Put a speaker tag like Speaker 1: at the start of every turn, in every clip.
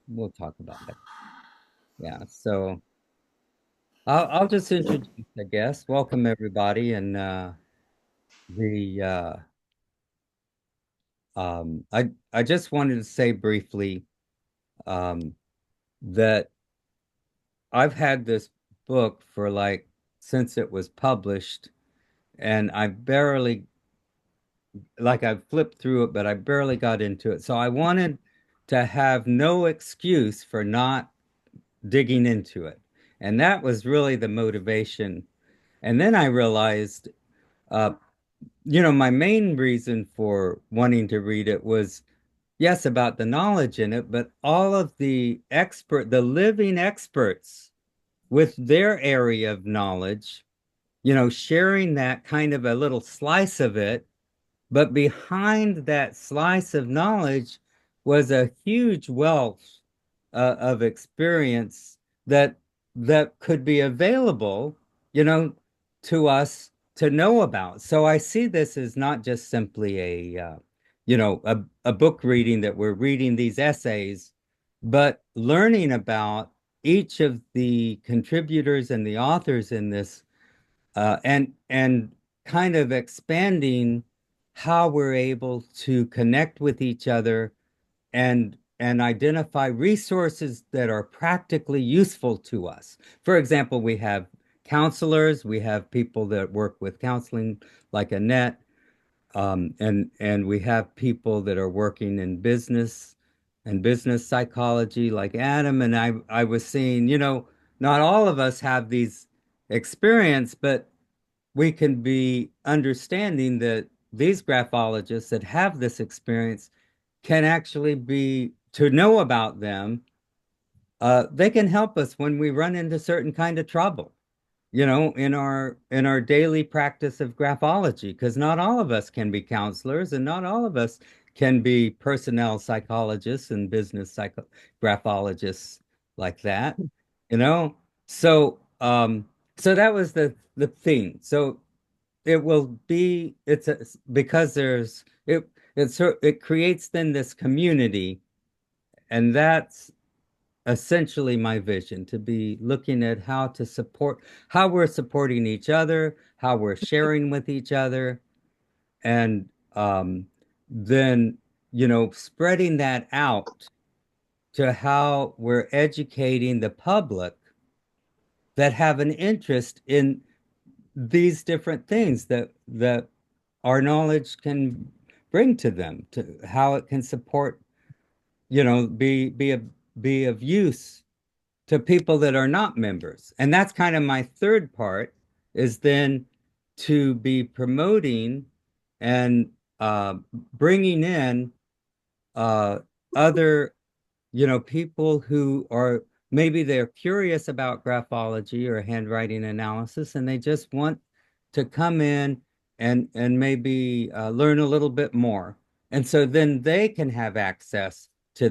Speaker 1: we'll talk about that. Yeah. So I'll just introduce, I guess. Welcome everybody, and the I just wanted to say briefly um, that I've had this book for like since it was published, and I barely like I flipped through it, but I barely got into it. So I wanted to have no excuse for not digging into it. And that was really the motivation. And then I realized, uh, my main reason for wanting to read it was, yes, about the knowledge in it, but all of the living experts with their area of knowledge, sharing that kind of a little slice of it, but behind that slice of knowledge was a huge wealth of experience that could be available, you know, to us to know about. So I see this as not just simply a book reading that we're reading these essays, but learning about each of the contributors and the authors in this, and kind of expanding how we're able to connect with each other and identify resources that are practically useful to us. For example, we have counselors, we have people that work with counseling like Annette, and we have people that are working in business and business psychology like Adam. And I was seeing, not all of us have these experience, but we can be understanding that these graphologists that have this experience can actually be to know about them. They can help us when we run into certain kind of trouble, in our daily practice of graphology, because not all of us can be counselors and not all of us can be personnel psychologists and business graphologists like that, you know. So that was the thing. So it will be it's a, because there's it it creates then this community, and that's essentially my vision, to be looking at how we're supporting each other, how we're sharing with each other, and then spreading that out to how we're educating the public that have an interest in these different things that our knowledge can bring to them, to how it can support, be of use to people that are not members. And that's kind of my third part, is then to be promoting and bringing in uh, other, people who are maybe they're curious about graphology or handwriting analysis, and they just want to come in and maybe learn a little bit more. And so then they can have access to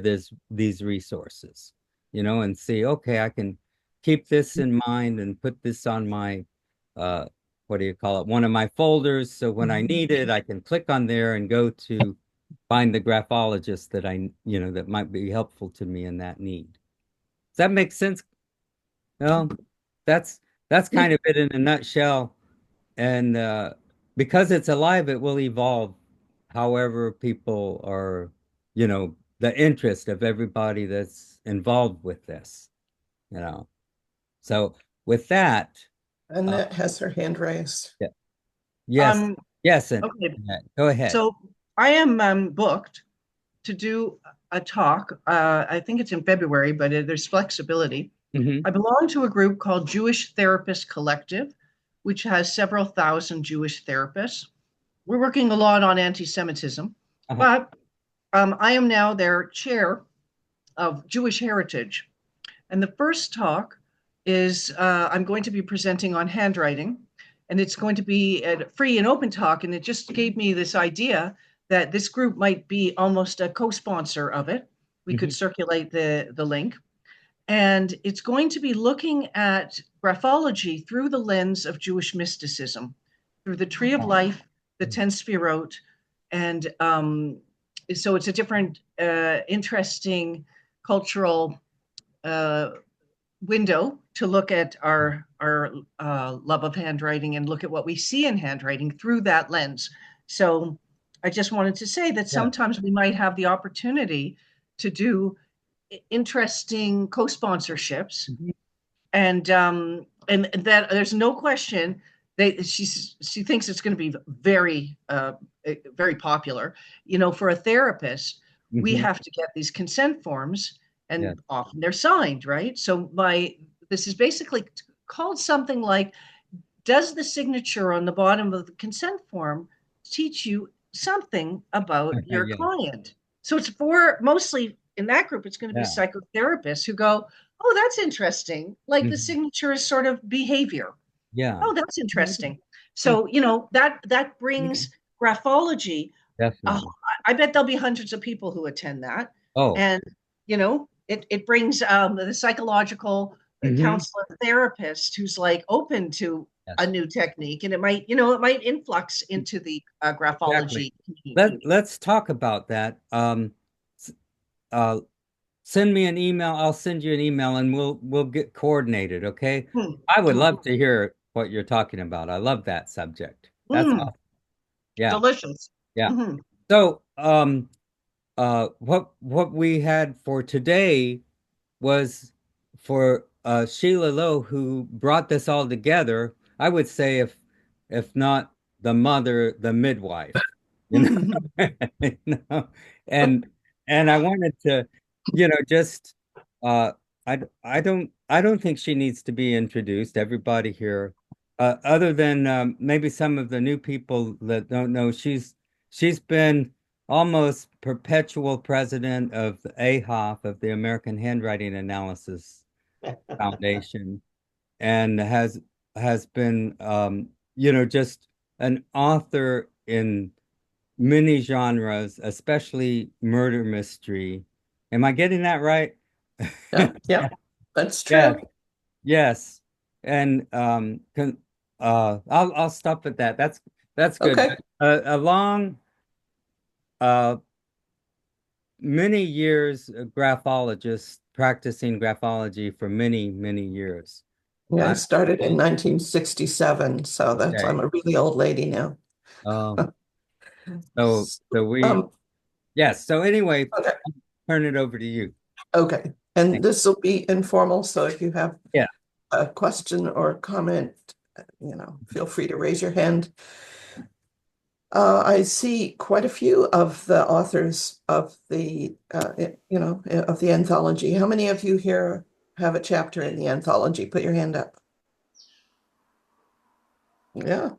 Speaker 1: these resources, and see, okay, I can keep this in mind and put this on my what do you call it? One of my folders. So when I need it, I can click on there and go to find the graphologist that might be helpful to me in that need. Does that make sense? Well, that's that's kind of it in a nutshell. And because it's alive, it will evolve however people are, the interest of everybody that's involved with this. So with that, uh,
Speaker 2: Annette has her hand raised.
Speaker 1: yeah, yes,
Speaker 3: Um,
Speaker 1: yes, and
Speaker 3: okay,
Speaker 1: go ahead.
Speaker 3: so I am booked to do a talk. I think it's in February, but there's flexibility.
Speaker 1: Hmm.
Speaker 3: I belong to a group called Jewish Therapist Collective, which has several thousand Jewish therapists. We're working a lot on anti-Semitism,
Speaker 1: Uh-huh.
Speaker 3: but I am now their chair of Jewish heritage. And the first talk is I'm going to be presenting on handwriting, and it's going to be a free and open talk. And it just gave me this idea that this group might be almost a co-sponsor of it. We could
Speaker 1: Hmm.
Speaker 3: circulate the link. And it's going to be looking at graphology through the lens of Jewish mysticism, through the Tree of Life, the Ten Sfirot, and so it's a different, interesting cultural uh, window to look at our love of handwriting and look at what we see in handwriting through that lens. So I just wanted to say that
Speaker 1: Yeah.
Speaker 3: sometimes we might have the opportunity to do interesting co-sponsorships,
Speaker 1: Mhm.
Speaker 3: and that there's no question she thinks it's going to be very popular. You know, for a therapist, we
Speaker 1: Mhm.
Speaker 3: have to get these consent forms,
Speaker 1: Yeah.
Speaker 3: and often they're signed, right? So my this is basically called something like, does the signature on the bottom of the consent form teach you something about your
Speaker 1: Yeah.
Speaker 3: client? So it's for mostly in that group, it's going to be
Speaker 1: Yeah.
Speaker 3: psychotherapists who go, oh, that's interesting. Like the
Speaker 1: Mhm.
Speaker 3: signature is sort of behavior.
Speaker 1: Yeah.
Speaker 3: Oh, that's
Speaker 1: Mhm.
Speaker 3: interesting.
Speaker 1: Yeah.
Speaker 3: So, you know, that brings graphology. Oh,
Speaker 1: Definitely.
Speaker 3: I bet there'll be hundreds of people who attend that.
Speaker 1: Oh.
Speaker 3: And, you know, it brings the psychological
Speaker 1: Hmm.
Speaker 3: counselor therapist who's like open to a
Speaker 1: Yes.
Speaker 3: new technique. And it might influx into the
Speaker 1: Exactly.
Speaker 3: graphology community.
Speaker 1: Let's talk about that. S- uh, Send me an email. I'll send you an email, and we'll get coordinated. Okay.
Speaker 3: Hmm.
Speaker 1: I would
Speaker 3: Hmm.
Speaker 1: love to hear what you're talking about. I love that subject. That's
Speaker 3: Mm.
Speaker 1: awesome. Yeah.
Speaker 3: Delicious.
Speaker 1: Yeah.
Speaker 3: Hmm.
Speaker 1: So, what we had for today was for Sheila Lowe, who brought this all together. I would say, if not the mother, the midwife, you know, you know, and and I wanted to, just uh, I don't think she needs to be introduced. Everybody here, other than maybe some of the new people that don't know, she's been almost perpetual president of the AHAF, of the American Handwriting Analysis Foundation, and has been just an author in many genres, especially murder mystery. Am I getting that right?
Speaker 2: Yep, yep, that's
Speaker 1: Yes,
Speaker 2: true.
Speaker 1: yes. And I'll stop at that. That's good.
Speaker 2: Okay.
Speaker 1: But a long uh many years a graphologist, practicing graphology for many, many years.
Speaker 2: Yeah, I
Speaker 1: I
Speaker 2: started in 1967, so I'm
Speaker 1: Okay.
Speaker 2: a really old lady now.
Speaker 1: Um, so we,
Speaker 2: Um,
Speaker 1: yes. So anyway,
Speaker 2: okay,
Speaker 1: turn it over to you.
Speaker 2: okay. And
Speaker 1: Thank-
Speaker 2: this will be informal, so if you have
Speaker 1: Yeah.
Speaker 2: a question or comment, feel free to raise your hand. I see quite a few of the authors of the anthology. How many of you here have a chapter in the anthology? Put your hand up. Yeah,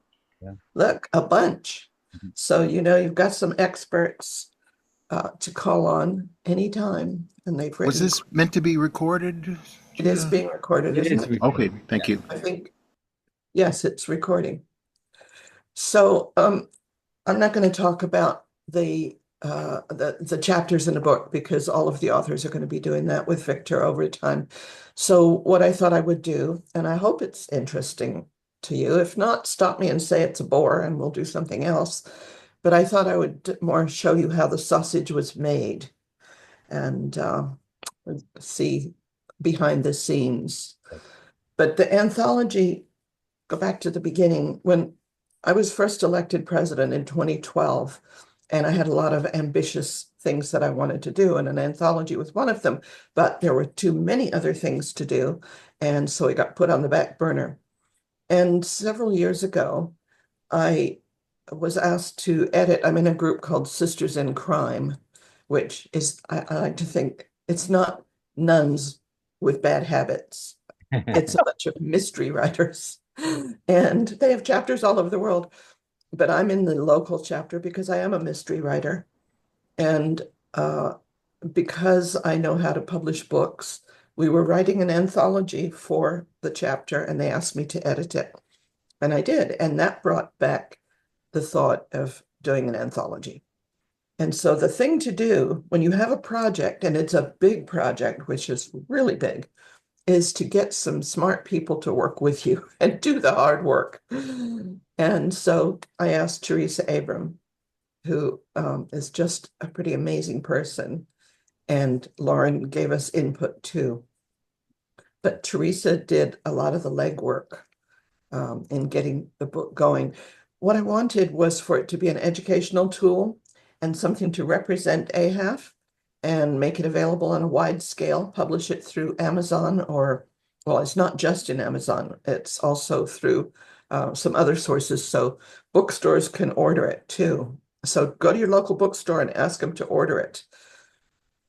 Speaker 1: Yeah.
Speaker 2: look, a bunch. So, you've got some experts to call on anytime, and they've
Speaker 4: Was
Speaker 2: written.
Speaker 4: this meant to be recorded,
Speaker 2: It is
Speaker 4: Sheila?
Speaker 2: being recorded,
Speaker 1: It
Speaker 2: isn't
Speaker 1: is
Speaker 2: it?
Speaker 4: Okay,
Speaker 1: recorded.
Speaker 4: thank
Speaker 1: Yes.
Speaker 4: you.
Speaker 2: I think, yes, it's recording. So, I'm not going to talk about the chapters in the book because all of the authors are going to be doing that with Victor over time. So what I thought I would do, and I hope it's interesting to you. If not, stop me and say it's a bore and we'll do something else. But I thought I would more show you how the sausage was made and see behind the scenes. But the anthology, go back to the beginning, when I was first elected president in 2012, and I had a lot of ambitious things that I wanted to do, and an anthology was one of them, but there were too many other things to do, and so it got put on the back burner. And several years ago, I was asked to edit. I'm in a group called Sisters in Crime, which is, I like to think, it's not nuns with bad habits. It's a bunch of mystery writers, and they have chapters all over the world. But I'm in the local chapter because I am a mystery writer. And uh, because I know how to publish books, we were writing an anthology for the chapter, and they asked me to edit it. And I did. And that brought back the thought of doing an anthology. And so the thing to do when you have a project, and it's a big project, which is really big, is to get some smart people to work with you and do the hard work. And so I asked Teresa Abram, who is just a pretty amazing person. and Lauren gave us input too. But Teresa did a lot of the legwork in getting the book going. What I wanted was for it to be an educational tool and something to represent AHAF and make it available on a wide scale, publish it through Amazon or, well, it's not just in Amazon, it's also through some other sources. So bookstores can order it too. So go to your local bookstore and ask them to order it.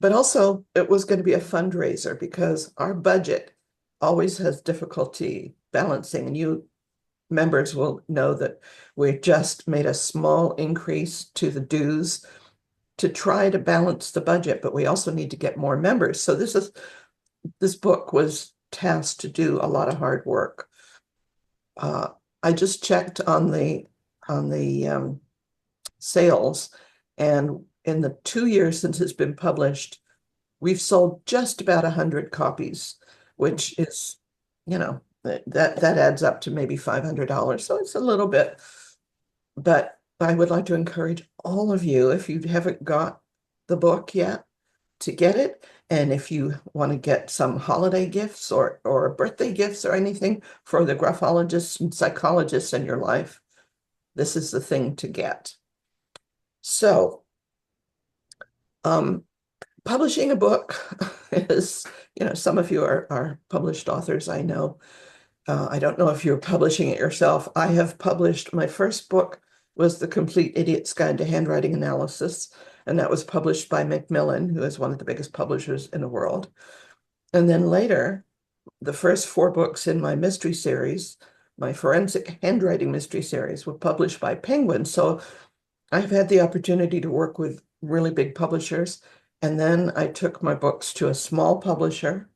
Speaker 2: But also, it was going to be a fundraiser because our budget always has difficulty balancing. And you members will know that we just made a small increase to the dues to try to balance the budget, but we also need to get more members. So this book was tasked to do a lot of hard work. I just checked on the sales, and in the 2 years since it's been published, we've sold just about 100 copies, which is, you know, that adds up to maybe $500. So it's a little bit, but I would like to encourage all of you, if you haven't got the book yet, to get it. And if you want to get some holiday gifts or birthday gifts or anything for the graphologists and psychologists in your life, this is the thing to get. So, publishing a book is, you know, some of you are published authors, I know. I don't know if you're publishing it yourself. I have published, my first book was The Complete Idiot's Guide to Handwriting Analysis, and that was published by Macmillan, who is one of the biggest publishers in the world. And then later, the first 4 books in my mystery series, my forensic handwriting mystery series, were published by Penguin. So I've had the opportunity to work with really big publishers. And then I took my books to a small publisher.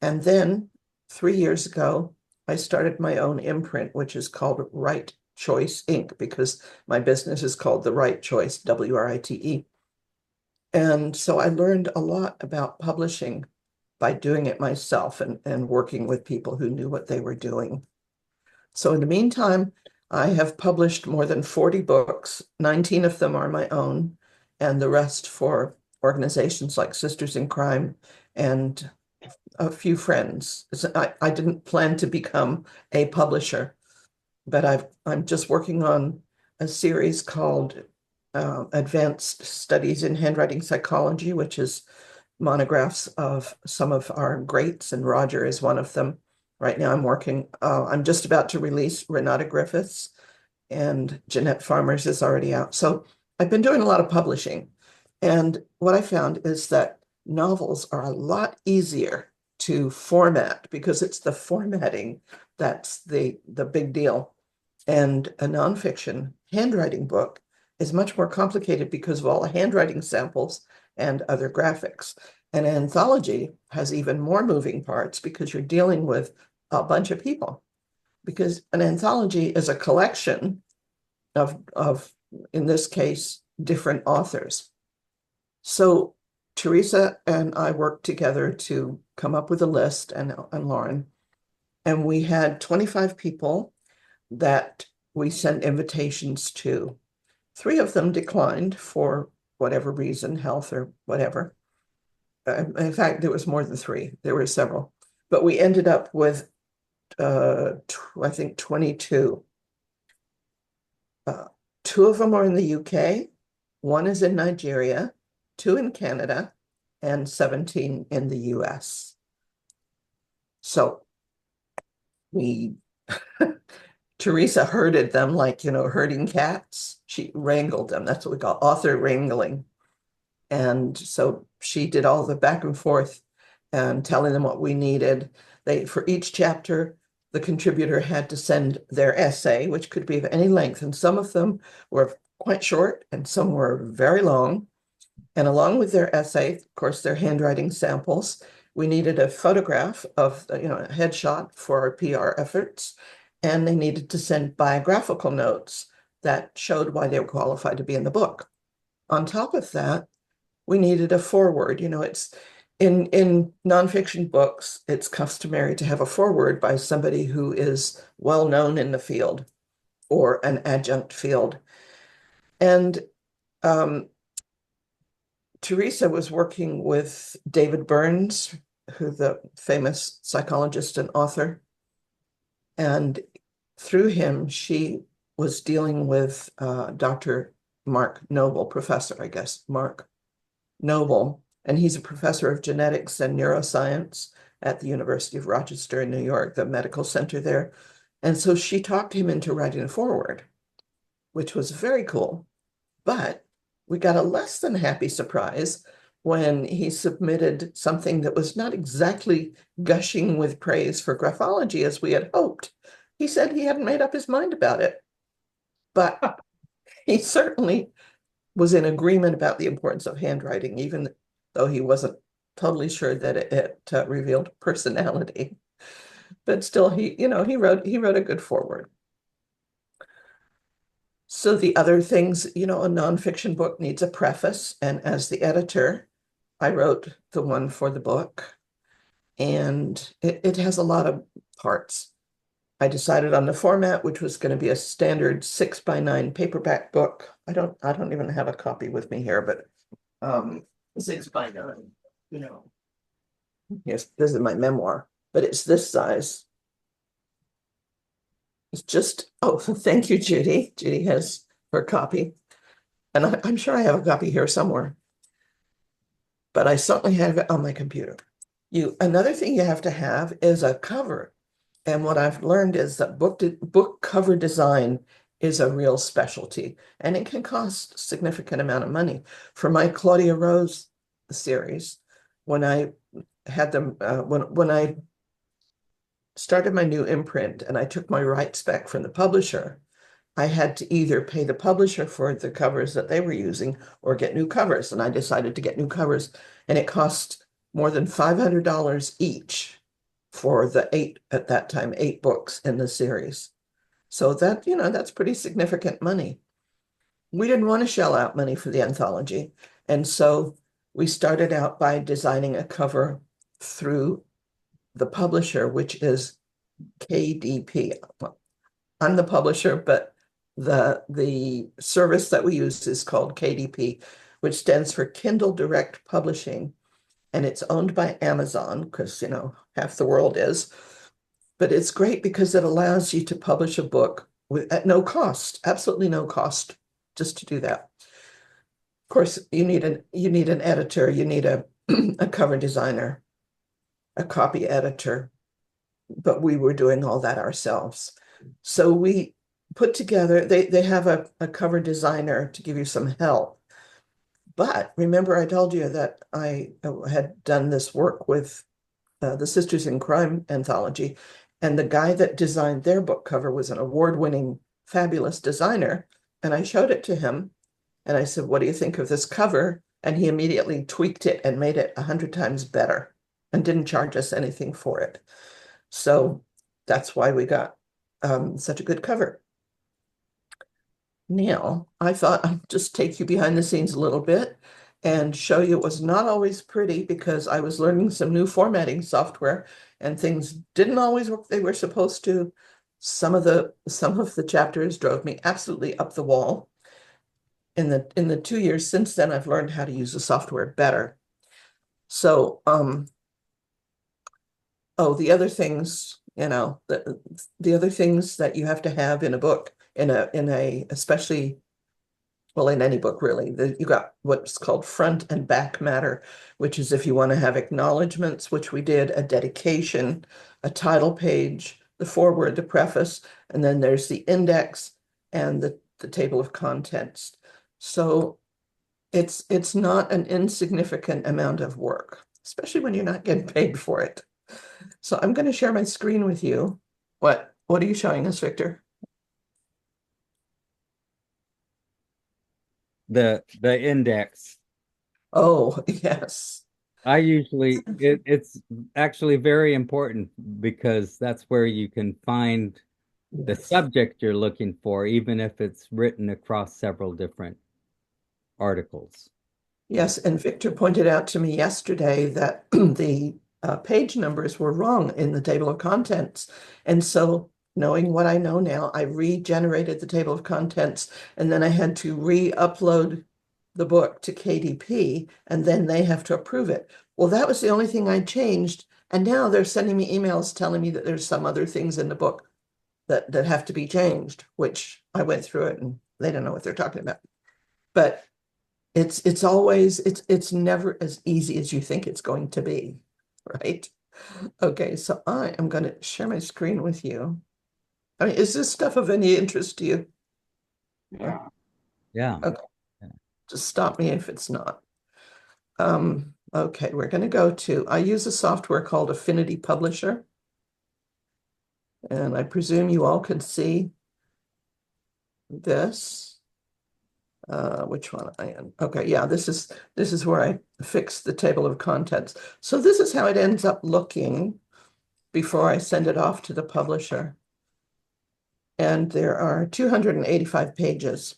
Speaker 2: And then 3 years ago, I started my own imprint, which is called Right Choice Inc., because my business is called The Right Choice, WRITE. And so I learned a lot about publishing by doing it myself and working with people who knew what they were doing. So in the meantime, I have published more than 40 books. 19 of them are my own, and the rest for organizations like Sisters in Crime and a few friends. I didn't plan to become a publisher, but I'm just working on a series called Advanced Studies in Handwriting Psychology, which is monographs of some of our greats, and Roger is one of them. Right now I'm just about to release Renata Griffiths, and Jeanette Farmer's is already out. So I've been doing a lot of publishing. And what I found is that novels are a lot easier to format because it's the formatting that's the big deal. And a nonfiction handwriting book is much more complicated because of all the handwriting samples and other graphics. An anthology has even more moving parts because you're dealing with a bunch of people. Because an anthology is a collection of in this case, different authors. So Teresa and I worked together to come up with a list, and Lauren, and we had 25 people that we sent invitations to. 3 of them declined for whatever reason, health or whatever. In fact, there was more than 3. There were several, but we ended up with, I think 22. 2 of them are in the UK, 1 is in Nigeria, 2 in Canada, and 17 in the US. So we, Teresa herded them like, you know, herding cats. She wrangled them. That's what we call author wrangling. And so she did all the back and forth and telling them what we needed. For each chapter, the contributor had to send their essay, which could be of any length. And some of them were quite short and some were very long. And along with their essay, of course, their handwriting samples, we needed a photograph of, you know, a headshot for our PR efforts. And they needed to send biographical notes that showed why they were qualified to be in the book. On top of that, we needed a foreword. You know, it's in nonfiction books, it's customary to have a foreword by somebody who is well known in the field or an adjunct field. And Teresa was working with David Burns, who the famous psychologist and author. And through him, she was dealing with Dr. Mark Noble, professor, I guess, Mark Noble. And he's a professor of genetics and neuroscience at the University of Rochester in New York, the medical center there. And so she talked him into writing a foreword, which was very cool. But we got a less than happy surprise when he submitted something that was not exactly gushing with praise for graphology as we had hoped. He said he hadn't made up his mind about it, but he certainly was in agreement about the importance of handwriting, even though he wasn't totally sure that it revealed personality. But still, he wrote a good foreword. So the other things, a nonfiction book needs a preface. And as the editor, I wrote the one for the book. And it has a lot of parts. I decided on the format, which was going to be a standard 6x9 paperback book. I don't even have a copy with me here, but 6x9, Yes, this is my memoir, but it's this size. It's just, thank you, Judy. Judy has her copy. And I'm sure I have a copy here somewhere. But I certainly have it on my computer. Another thing you have to have is a cover. And what I've learned is that book cover design is a real specialty, and it can cost a significant amount of money. For my Claudia Rose series, when I had them, when I started my new imprint and I took my rights back from the publisher, I had to either pay the publisher for the covers that they were using or get new covers. And I decided to get new covers, and it cost more than $500 each for the at that time, 8 books in the series. So that, that's pretty significant money. We didn't want to shell out money for the anthology. And so we started out by designing a cover through the publisher, which is KDP. I'm the publisher, but the service that we use is called KDP, which stands for Kindle Direct Publishing. And it's owned by Amazon because, half the world is. But it's great because it allows you to publish a book at no cost, absolutely no cost, just to do that. Of course, you need an editor, you need a cover designer, a copy editor, but we were doing all that ourselves. So we put together, they have a cover designer to give you some help. But remember, I told you that I had done this work with the Sisters in Crime anthology, and the guy that designed their book cover was an award-winning, fabulous designer. And I showed it to him, and I said, "What do you think of this cover?" And he immediately tweaked it and made it 100 times better and didn't charge us anything for it. So that's why we got such a good cover. Now, I thought I'd just take you behind the scenes a little bit and show you it was not always pretty, because I was learning some new formatting software and things didn't always work they were supposed to. Some of the chapters drove me absolutely up the wall. In the 2 years since then, I've learned how to use the software better. So, the other things, the other things that you have to have in a book, especially, well, in any book really, you got what's called front and back matter, which is if you want to have acknowledgments, which we did, a dedication, a title page, the foreword, the preface, and then there's the index and the table of contents. So it's not an insignificant amount of work, especially when you're not getting paid for it. So I'm going to share my screen with you. What are you showing us, Victor?
Speaker 1: The index.
Speaker 2: Oh, yes.
Speaker 1: It's actually very important because that's where you can find the subject you're looking for, even if it's written across several different articles.
Speaker 2: Yes, and Victor pointed out to me yesterday that the page numbers were wrong in the table of contents. And so, knowing what I know now, I regenerated the table of contents, and then I had to re-upload the book to KDP, and then they have to approve it. Well, that was the only thing I changed. And now they're sending me emails telling me that there's some other things in the book that have to be changed, which I went through it and they don't know what they're talking about. But it's always, it's never as easy as you think it's going to be, right? Okay, so I am going to share my screen with you. I mean, is this stuff of any interest to you?
Speaker 1: Yeah.
Speaker 2: Okay.
Speaker 1: Yeah.
Speaker 2: Just stop me if it's not. Okay, we're going to go to, I use a software called Affinity Publisher. And I presume you all can see this. Which one I am? Okay, yeah, this is where I fixed the table of contents. So this is how it ends up looking before I send it off to the publisher. And there are 285 pages.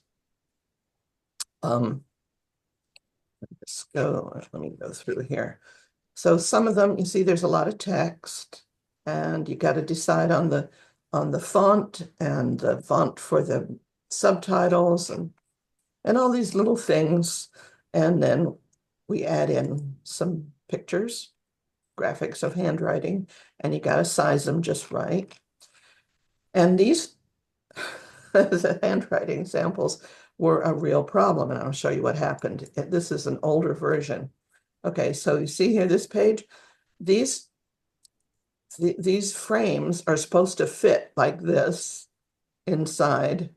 Speaker 2: Let me go through here. So some of them, you see there's a lot of text, and you got to decide on the font and the font for the subtitles and all these little things. And then we add in some pictures, graphics of handwriting, and you got to size them just right. And these the handwriting samples were a real problem, and I'll show you what happened. This is an older version. Okay, so you see here, this page, these frames are supposed to fit like this inside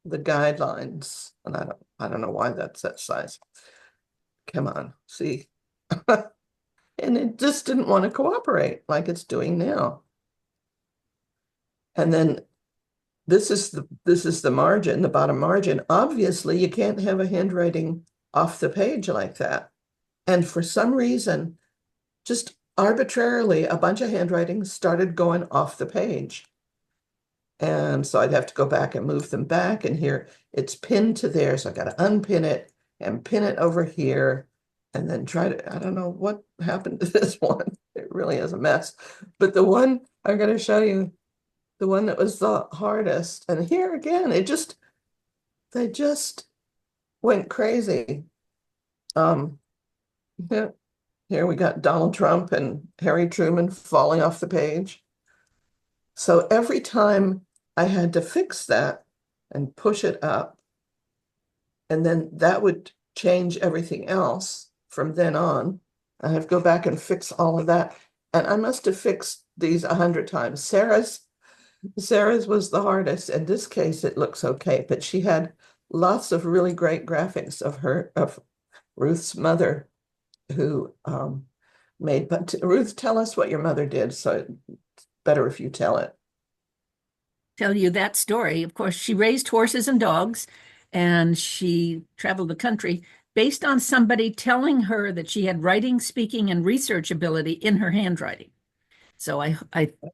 Speaker 2: the guidelines, and I don't know why that's that size. Come on, see. And it just didn't want to cooperate like it's doing now. And then this is the margin, the bottom margin. Obviously, you can't have a handwriting off the page like that. And for some reason, just arbitrarily, a bunch of handwriting started going off the page. And so I'd have to go back and move them back. And here it's pinned to there. So I got to unpin it and pin it over here. And then try to, I don't know what happened to this one. It really is a mess. But the one I'm going to show you, the one that was the hardest. And here again, they just went crazy. Here we got Donald Trump and Harry Truman falling off the page. So every time I had to fix that and push it up, and then that would change everything else from then on. I have to go back and fix all of that. And I must have fixed these 100 times. Sarah's was the hardest. In this case, it looks okay, but she had lots of really great graphics of Ruth's mother, who made. But Ruth, tell us what your mother did. So it's better if you tell it.
Speaker 5: Tell you that story. Of course, she raised horses and dogs, and she traveled the country based on somebody telling her that she had writing, speaking, and research ability in her handwriting. So I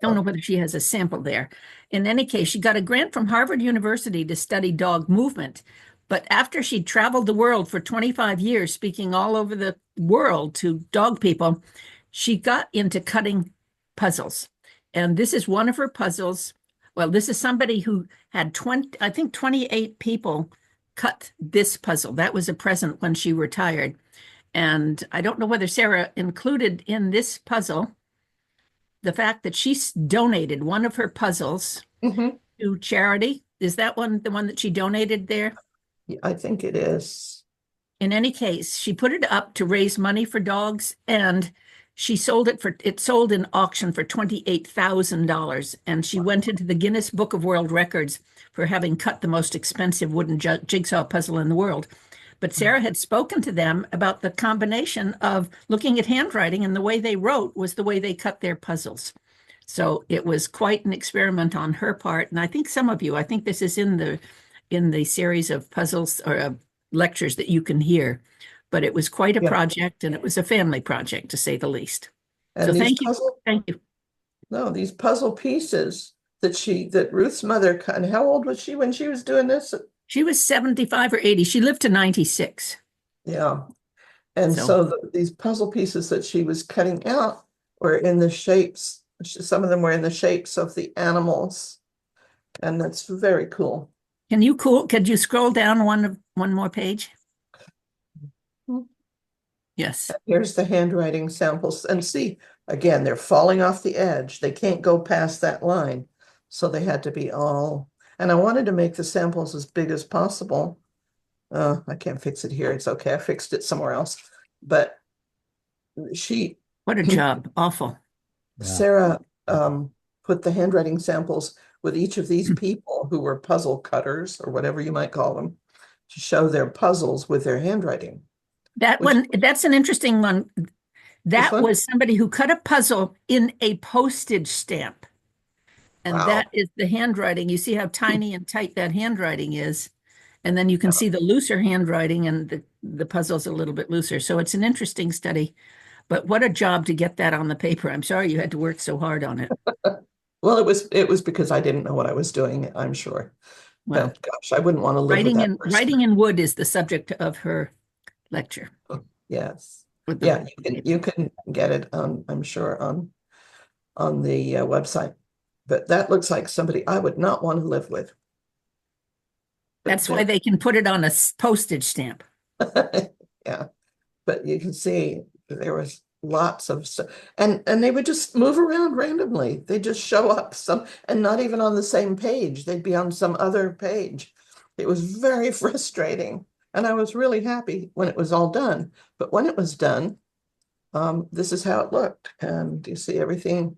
Speaker 5: don't know whether she has a sample there. In any case, she got a grant from Harvard University to study dog movement. But after she'd traveled the world for 25 years, speaking all over the world to dog people, she got into cutting puzzles. And this is one of her puzzles. Well, this is somebody who had 28 people cut this puzzle. That was a present when she retired. And I don't know whether Sarah included in this puzzle the fact that she donated one of her puzzles to charity. Is that one the one that she donated there?
Speaker 2: Yeah, I think it is.
Speaker 5: In any case, she put it up to raise money for dogs, and she sold it sold in auction for $28,000. And she went into the Guinness Book of World Records for having cut the most expensive wooden jigsaw puzzle in the world. But Sarah had spoken to them about the combination of looking at handwriting, and the way they wrote was the way they cut their puzzles. So it was quite an experiment on her part. And I think some of you, I think this is in the series of puzzles or lectures that you can hear. But it was quite a project, and it was a family project, to say the least.
Speaker 2: And
Speaker 5: so
Speaker 2: these
Speaker 5: thank you.
Speaker 2: No, these puzzle pieces that Ruth's mother cut. And how old was she when she was doing this?
Speaker 5: She was 75 or 80. She lived to 96.
Speaker 2: Yeah. And so these puzzle pieces that she was cutting out were in the shapes. Some of them were in the shapes of the animals. And that's very cool.
Speaker 5: Could you scroll down one more page? Yes.
Speaker 2: Here's the handwriting samples. And see, again, they're falling off the edge. They can't go past that line. So they had to be all, and I wanted to make the samples as big as possible. I can't fix it here. It's okay. I fixed it somewhere else. But she,
Speaker 5: What a job. Awful.
Speaker 1: Yeah.
Speaker 2: Sarah, put the handwriting samples with each of these people who were puzzle cutters or whatever you might call them to show their puzzles with their handwriting.
Speaker 5: That
Speaker 2: Which,
Speaker 5: one, that's an interesting one.
Speaker 2: this
Speaker 5: That
Speaker 2: one?
Speaker 5: was somebody who cut a puzzle in a postage stamp. And
Speaker 2: Wow.
Speaker 5: that is the handwriting. You see how tiny and tight that handwriting is. And then you can see the looser handwriting, and the puzzle's a little bit looser. So it's an interesting study. But what a job to get that on the paper. I'm sorry you had to work so hard on it.
Speaker 2: Well, it was because I didn't know what I was doing, I'm sure.
Speaker 5: Well,
Speaker 2: But gosh, I wouldn't want to live with that person.
Speaker 5: writing in wood is the subject of her lecture.
Speaker 2: Yes.
Speaker 5: With the
Speaker 2: Yeah, you can get it I'm sure on the website. But that looks like somebody I would not want to live with.
Speaker 5: That's why they can put it on a postage stamp.
Speaker 2: Yeah, but you can see there was lots of stuff, and they would just move around randomly. They just show up some, and not even on the same page. They'd be on some other page. It was very frustrating, and I was really happy when it was all done. But when it was done, this is how it looked, and you see everything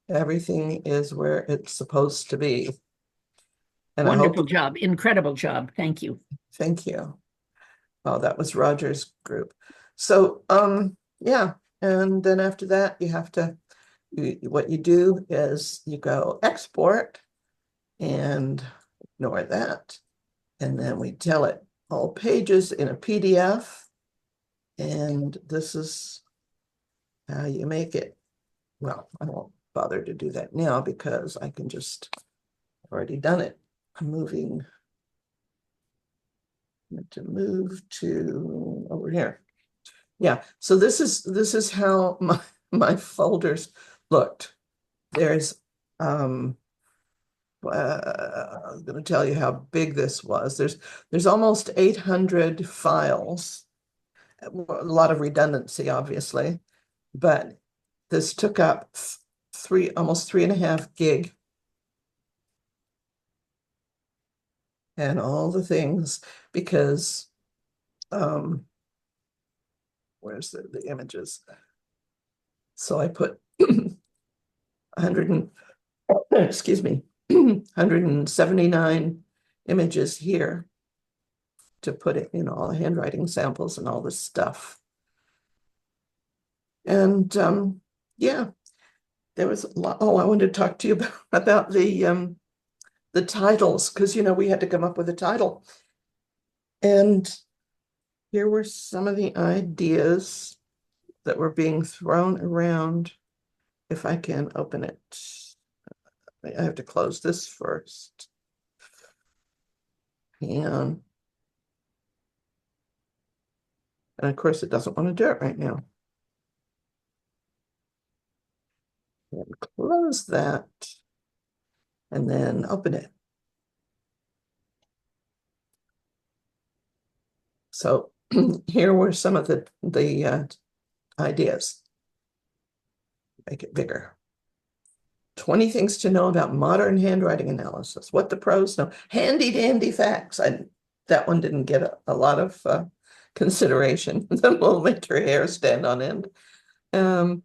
Speaker 2: is where it's supposed to be. And
Speaker 5: Wonderful
Speaker 2: I hope,
Speaker 5: job. Incredible job. Thank you.
Speaker 2: thank you. Oh, that was Roger's group. So, yeah, and then after that, you have to, what you do is you go export and ignore that. And then we tell it all pages in a PDF. And this is how you make it. Well, I won't bother to do that now because I can just, I've already done it. I'm moving to move to over here. Yeah, so this is how my folders looked. There's I'm going to tell you how big this was. There's almost 800 files. A lot of redundancy, obviously, but this took up almost 3.5 gig. And all the things, because where's the images? So I put 100 and excuse me, 179 images here to put it in all the handwriting samples and all this stuff. And yeah, there was a lot. Oh, I wanted to talk to you about the titles, because we had to come up with a title. And here were some of the ideas that were being thrown around. If I can open it. I have to close this first. And of course, it doesn't want to do it right now. And close that. And then open it. So here were some of the ideas. Make it bigger. 20 things to know about modern handwriting analysis. What the pros know. Handy dandy facts. That one didn't get a lot of consideration. The will make your hair stand on end. And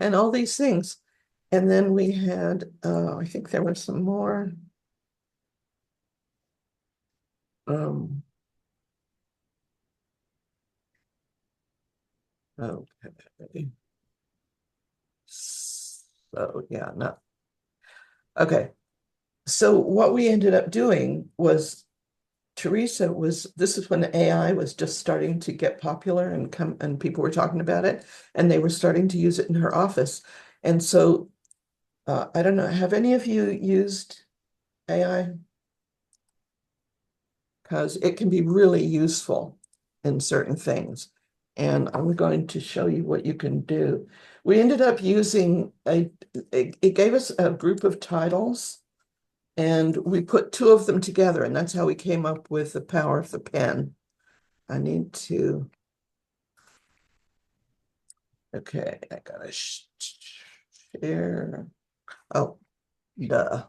Speaker 2: all these things. And then we had, I think there were some more. Okay. So yeah, no. Okay. So what we ended up doing was this is when AI was just starting to get popular and people were talking about it, and they were starting to use it in her office. And so I don't know, have any of you used AI? Because it can be really useful in certain things. And I'm going to show you what you can do. We ended up using it gave us a group of titles, and we put 2 of them together, and that's how we came up with the power of the pen. I need to Okay, I gotta share. Oh, duh.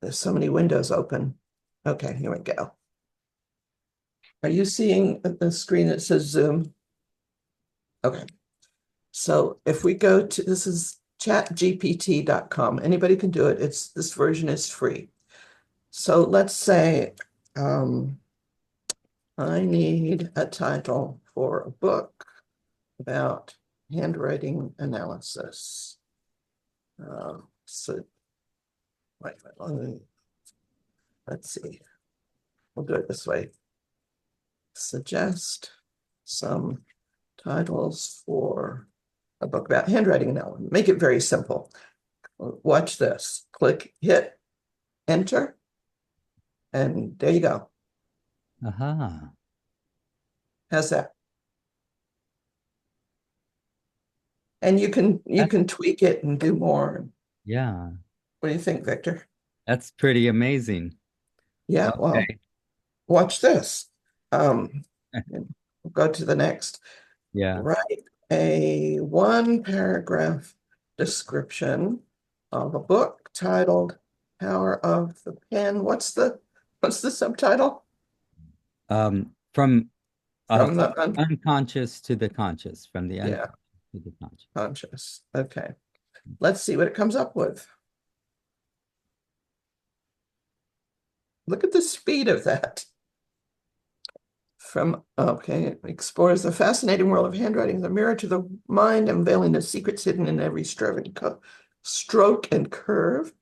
Speaker 2: There's so many windows open. Okay, here we go. Are you seeing the screen that says Zoom? Okay. So if we go to, this is chatgpt.com. Anybody can do it. This version is free. So let's say I need a title for a book about handwriting analysis. So wait a minute, let's see. We'll do it this way. Suggest some titles for a book about handwriting analysis. Make it very simple. Watch this. Click, hit enter, and there you go.
Speaker 1: Aha.
Speaker 2: How's that? And you can tweak it and do more.
Speaker 1: Yeah,
Speaker 2: What do you think, Victor?
Speaker 1: that's pretty amazing.
Speaker 2: Yeah, well,
Speaker 1: Okay.
Speaker 2: watch this. And we'll go to the next.
Speaker 1: Yeah.
Speaker 2: Write a 1-paragraph description of a book titled Power of the Pen. What's the subtitle?
Speaker 1: From
Speaker 2: From the
Speaker 1: unconscious to the conscious, from the
Speaker 2: yeah,
Speaker 1: unconscious to the conscious.
Speaker 2: conscious. Okay. Let's see what it comes up with. Look at the speed of that. Okay, explores the fascinating world of handwriting, the mirror to the mind, unveiling the secrets hidden in every stroke and curve.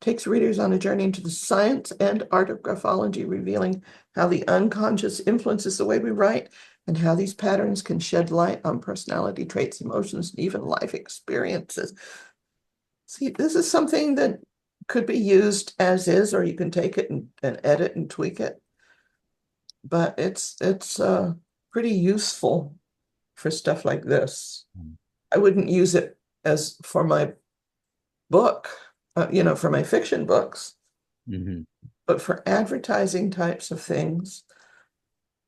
Speaker 2: Takes readers on a journey into the science and art of graphology, revealing how the unconscious influences the way we write and how these patterns can shed light on personality traits, emotions, and even life experiences. See, this is something that could be used as is, or you can take it and edit and tweak it. But it's pretty useful for stuff like this. I wouldn't use it as for my book, for my fiction books, but for advertising types of things,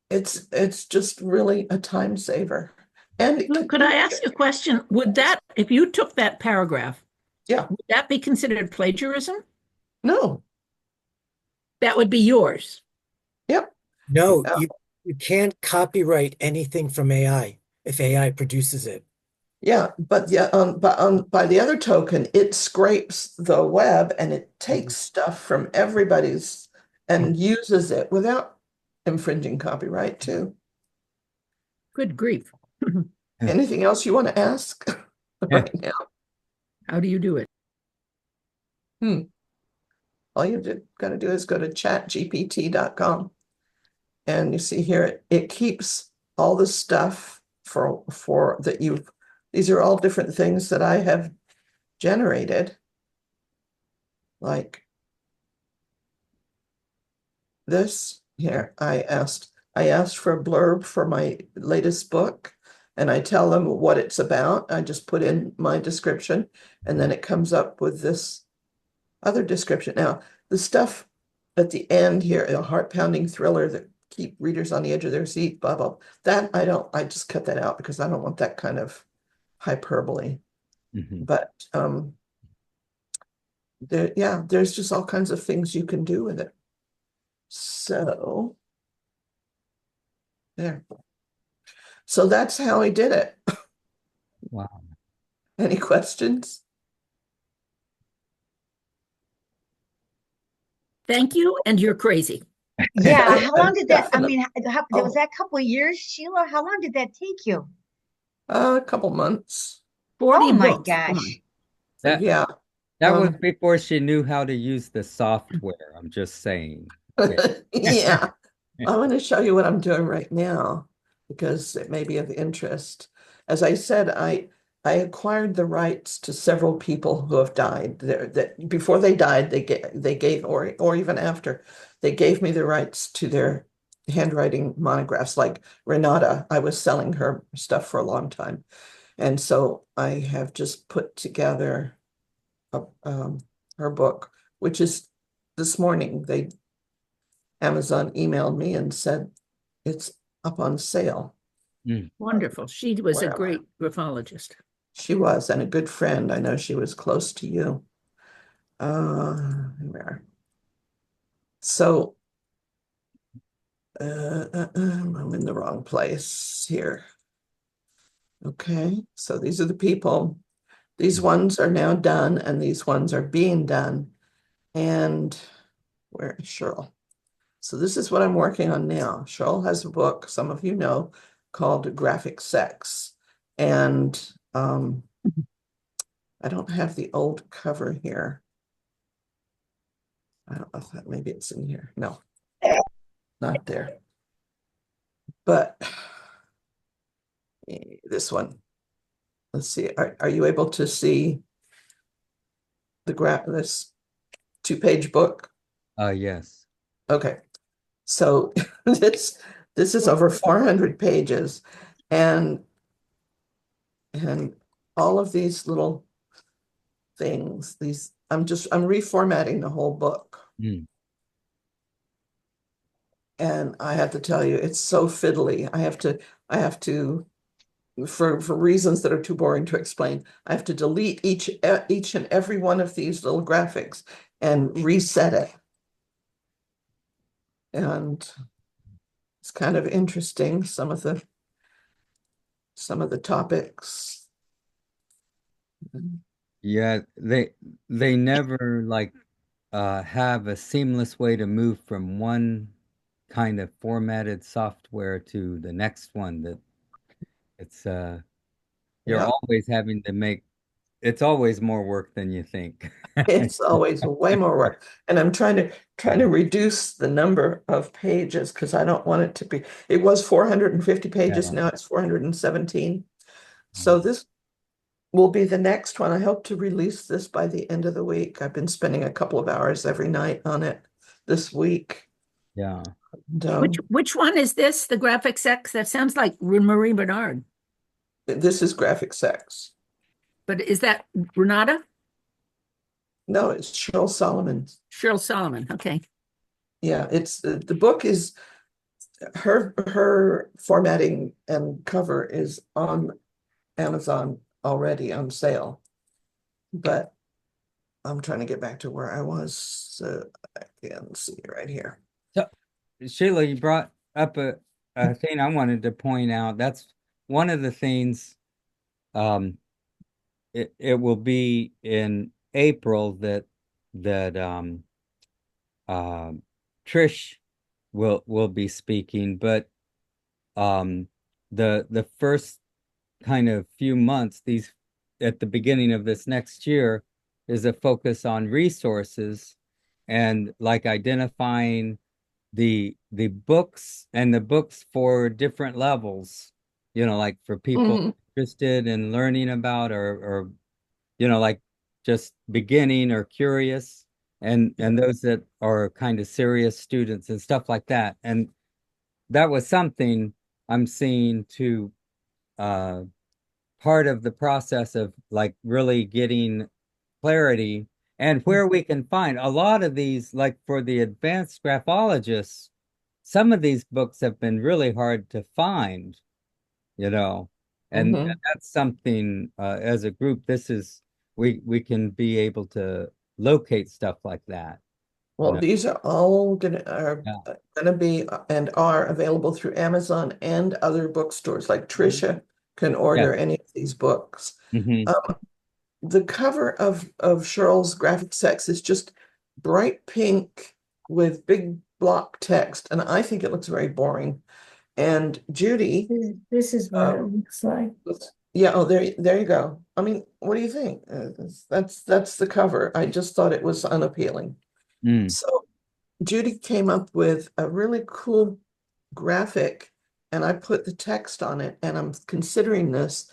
Speaker 2: it's just really a time saver. And
Speaker 5: Could I ask you a question? Would that, if you took that paragraph,
Speaker 2: yeah,
Speaker 5: would that be considered plagiarism?
Speaker 2: no,
Speaker 5: That would be yours.
Speaker 2: yep,
Speaker 6: No, you can't copyright anything from AI if AI produces it.
Speaker 2: yeah, but yeah, by the other token, it scrapes the web and it takes stuff from everybody's and uses it without infringing copyright too.
Speaker 5: Good grief.
Speaker 2: Anything else you want to ask right now?
Speaker 5: How do you do it?
Speaker 2: All you've got to do is go to chatgpt.com. And you see here, it keeps all the stuff for that these are all different things that I have generated. Like this here, I asked for a blurb for my latest book, and I tell them what it's about. I just put in my description, and then it comes up with this other description. Now, the stuff at the end here, a heart-pounding thriller that keep readers on the edge of their seat, blah, blah. That I just cut that out because I don't want that kind of hyperbole. But there's just all kinds of things you can do with it. So there. So that's how I did it.
Speaker 1: Wow.
Speaker 2: Any questions?
Speaker 5: Thank you, and you're crazy.
Speaker 7: Yeah, how long did that, I
Speaker 2: Definitely.
Speaker 7: mean, was that a couple of years, Sheila? How long did that take you?
Speaker 2: A couple months.
Speaker 5: 40
Speaker 7: Oh my
Speaker 5: books. Come
Speaker 7: gosh.
Speaker 5: on.
Speaker 1: That
Speaker 2: Yeah.
Speaker 1: that was before she knew how to use the software. I'm just saying. Okay.
Speaker 2: Yeah. I want to show you what I'm doing right now because it may be of interest. As I said, I acquired the rights to several people who have died. That before they died, they gave or even after, they gave me the rights to their handwriting monographs. Like Renata, I was selling her stuff for a long time. And so I have just put together her book, which is this morning. Amazon emailed me and said it's up on sale.
Speaker 1: Mm.
Speaker 5: Wonderful. She was a
Speaker 2: Where am I?
Speaker 5: great graphologist.
Speaker 2: She was, and a good friend. I know she was close to you. Where? So, I'm in the wrong place here. Okay, so these are the people. These ones are now done, and these ones are being done. And where is Cheryl? So this is what I'm working on now. Cheryl has a book, some of you know, called Graphic Sex. And I don't have the old cover here. I don't know if that, maybe it's in here. No, not there. But this one, let's see. Are you able to see this 2-page book?
Speaker 1: Yes.
Speaker 2: Okay. So this is over 400 pages, and all of these little things, I'm reformatting the whole book.
Speaker 1: Mm.
Speaker 2: And I have to tell you, it's so fiddly. I have to, for reasons that are too boring to explain, I have to delete each and every one of these little graphics and reset it. And it's kind of interesting, some of the topics.
Speaker 1: Yeah, they never like have a seamless way to move from one kind of formatted software to the next one. That it's you're
Speaker 2: Yeah,
Speaker 1: always having to make it's always more work than you think.
Speaker 2: it's always way more work. And I'm trying to reduce the number of pages because I don't want it to be, it was 450 pages,
Speaker 1: Yeah.
Speaker 2: now it's 417. So this will be the next one. I hope to release this by the end of the week. I've been spending a couple of hours every night on it this week.
Speaker 1: Yeah.
Speaker 2: And,
Speaker 5: Which one is this? The graphic sex? That sounds like Marie Bernard.
Speaker 2: this is Graphic Sex.
Speaker 5: But is that Renata?
Speaker 2: No, it's Cheryl Solomon.
Speaker 5: Cheryl Solomon. Okay.
Speaker 2: Yeah, it's the book is her formatting and cover is on Amazon already on sale. But I'm trying to get back to where I was. So I can see right here.
Speaker 1: So Sheila, you brought up a thing I wanted to point out. That's one of the things. Um, it will be in April that uh, Trish will be speaking, but the first kind of few months, these at the beginning of this next year, is a focus on resources and like identifying the books and the books for different levels, like for people
Speaker 2: Mhm.
Speaker 1: interested in learning about or like just beginning or curious and those that are kind of serious students and stuff like that. And that was something I'm seeing to uh part of the process of like really getting clarity and where we can find a lot of these, like for the advanced graphologists, some of these books have been really hard to find, you know, and
Speaker 2: Mhm.
Speaker 1: that's something as a group, this is we can be able to locate stuff like that, you
Speaker 2: Well,
Speaker 1: know.
Speaker 2: these are all
Speaker 1: Yeah.
Speaker 2: gonna be and are available through Amazon and other bookstores. Like Trisha can
Speaker 1: Yeah.
Speaker 2: order any of these books.
Speaker 1: Hmm.
Speaker 2: Um, the cover of Cheryl's Graphic Sex is just bright pink with big block text, and I think it looks very boring. And Judy,
Speaker 8: This is what it looks like.
Speaker 2: yeah, oh, there you go. I mean, what do you think? That's the cover. I just thought it was unappealing.
Speaker 1: Mm.
Speaker 2: So Judy came up with a really cool graphic, and I put the text on it, and I'm considering this.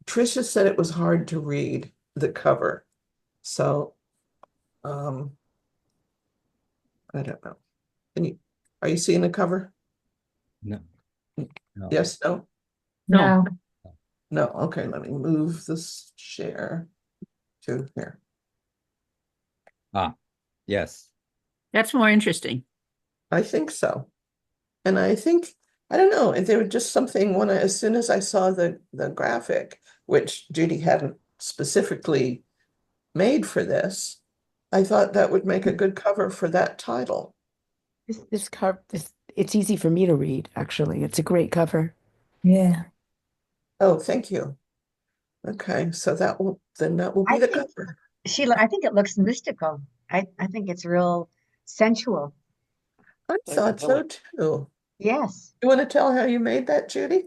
Speaker 2: Trisha said it was hard to read the cover. So um I don't know. Are you seeing the cover?
Speaker 1: No, no.
Speaker 2: Yes, no?
Speaker 5: No.
Speaker 8: No,
Speaker 2: No. Okay, let me move this share to here.
Speaker 1: Ah, yes.
Speaker 5: That's more interesting.
Speaker 2: I think so. And I think I don't know, there was just something when as soon as I saw the graphic, which Judy hadn't specifically made for this, I thought that would make a good cover for that title.
Speaker 9: This it's easy for me to read, actually. It's a great cover.
Speaker 8: Yeah.
Speaker 2: Oh, thank you. Okay, so that will be
Speaker 7: I
Speaker 2: the
Speaker 7: think,
Speaker 2: cover.
Speaker 7: Sheila, I think it looks mystical. I think it's real sensual.
Speaker 2: I thought so too.
Speaker 7: Yes.
Speaker 2: You want to tell how you made that, Judy?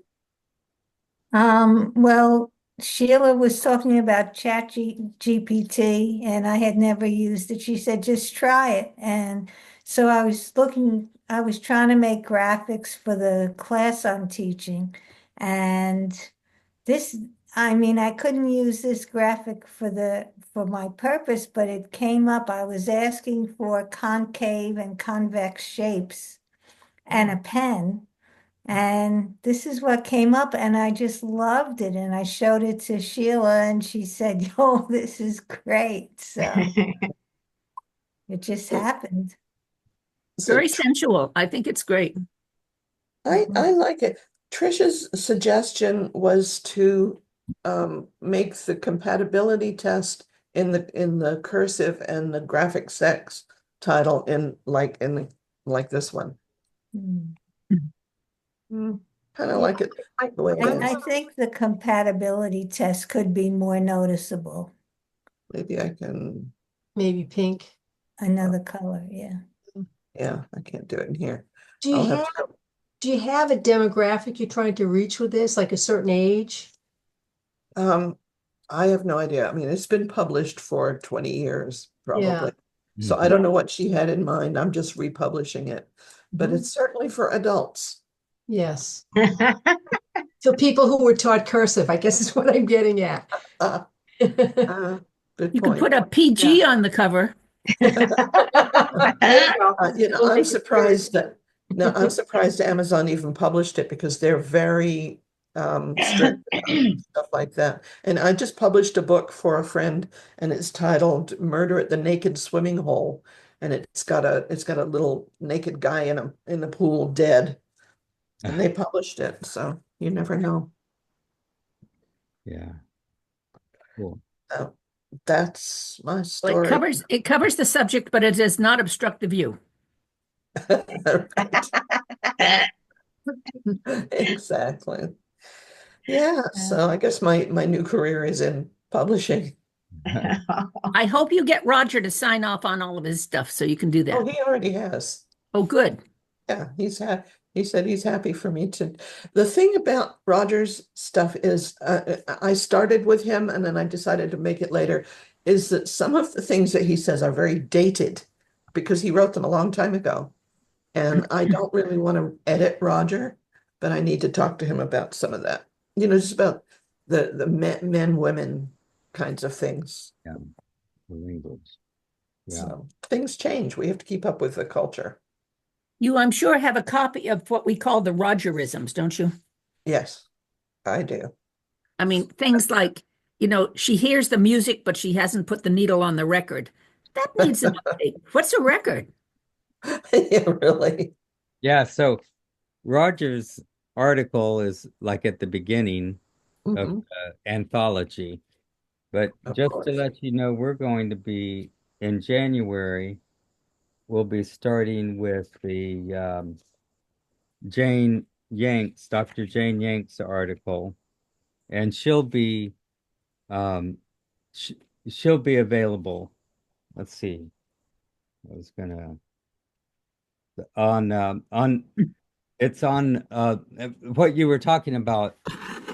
Speaker 8: Well, Sheila was talking about GPT and I had never used it. She said, just try it. And so I was trying to make graphics for the class I'm teaching. And this, I mean, I couldn't use this graphic for my purpose, but it came up. I was asking for concave and convex shapes and a pen. And this is what came up, and I just loved it. And I showed it to Sheila, and she said, "Oh, this is great." So it just happened.
Speaker 2: So
Speaker 5: Very sensual. I think it's great.
Speaker 2: I like it. Trisha's suggestion was to make the compatibility test in the cursive and the graphic sex title in like this one.
Speaker 8: Mm.
Speaker 2: Kind of
Speaker 7: Yeah,
Speaker 2: like it the way it
Speaker 8: I
Speaker 2: is.
Speaker 8: think the compatibility test could be more noticeable.
Speaker 2: Maybe I can,
Speaker 10: Maybe pink.
Speaker 8: Another color, yeah.
Speaker 2: yeah, I can't do it in here.
Speaker 10: Do
Speaker 2: I'll
Speaker 10: you
Speaker 2: have
Speaker 10: have
Speaker 2: to
Speaker 10: do you have a demographic you're trying to reach with this, like a certain age?
Speaker 2: I have no idea. I mean, it's been published for 20 years,
Speaker 10: Yeah.
Speaker 2: probably. So I don't know what she had in mind. I'm just republishing it. But it's certainly for adults.
Speaker 10: Yes. So people who were taught cursive, I guess is what I'm getting at.
Speaker 2: Uh, good
Speaker 5: You could
Speaker 2: point.
Speaker 5: put a PG on the cover.
Speaker 2: I'm surprised that no, I'm surprised Amazon even published it because they're very strict about stuff like that. And I just published a book for a friend, and it's titled "Murder at the Naked Swimming Hole," and it's got a little naked guy in a pool dead, and they published it. So you never know.
Speaker 1: Yeah. Cool.
Speaker 2: So that's my
Speaker 5: Well,
Speaker 2: story.
Speaker 5: it covers the subject, but it does not obstruct the view.
Speaker 2: Right. Exactly. Yeah, so I guess my new career is in publishing.
Speaker 5: I hope you get Roger to sign off on all of his stuff so you can do
Speaker 2: Oh,
Speaker 5: that.
Speaker 2: he already has.
Speaker 5: Oh, good.
Speaker 2: Yeah, he said he's happy for me to. The thing about Roger's stuff is I started with him and then I decided to make it later, is that some of the things that he says are very dated because he wrote them a long time ago. And I don't really want to edit Roger, but I need to talk to him about some of that. Just about the men, women kinds of things.
Speaker 1: Yeah. The language. Yeah.
Speaker 2: So things change. We have to keep up with the culture.
Speaker 5: You, I'm sure, have a copy of what we call the Rogerisms, don't you?
Speaker 2: Yes, I do.
Speaker 5: I mean, things like, she hears the music, but she hasn't put the needle on the record. That needs an update. What's a record?
Speaker 2: Yeah, really.
Speaker 1: Yeah. So Roger's article is like at the beginning of
Speaker 2: Mhm.
Speaker 1: the anthology. But
Speaker 2: Of
Speaker 1: just to
Speaker 2: course.
Speaker 1: let you know, we're going to be in January, we'll be starting with the Dr. Jane Yanks article, and um, sh she'll be available. Let's see. I was gonna on it's on what you were talking about,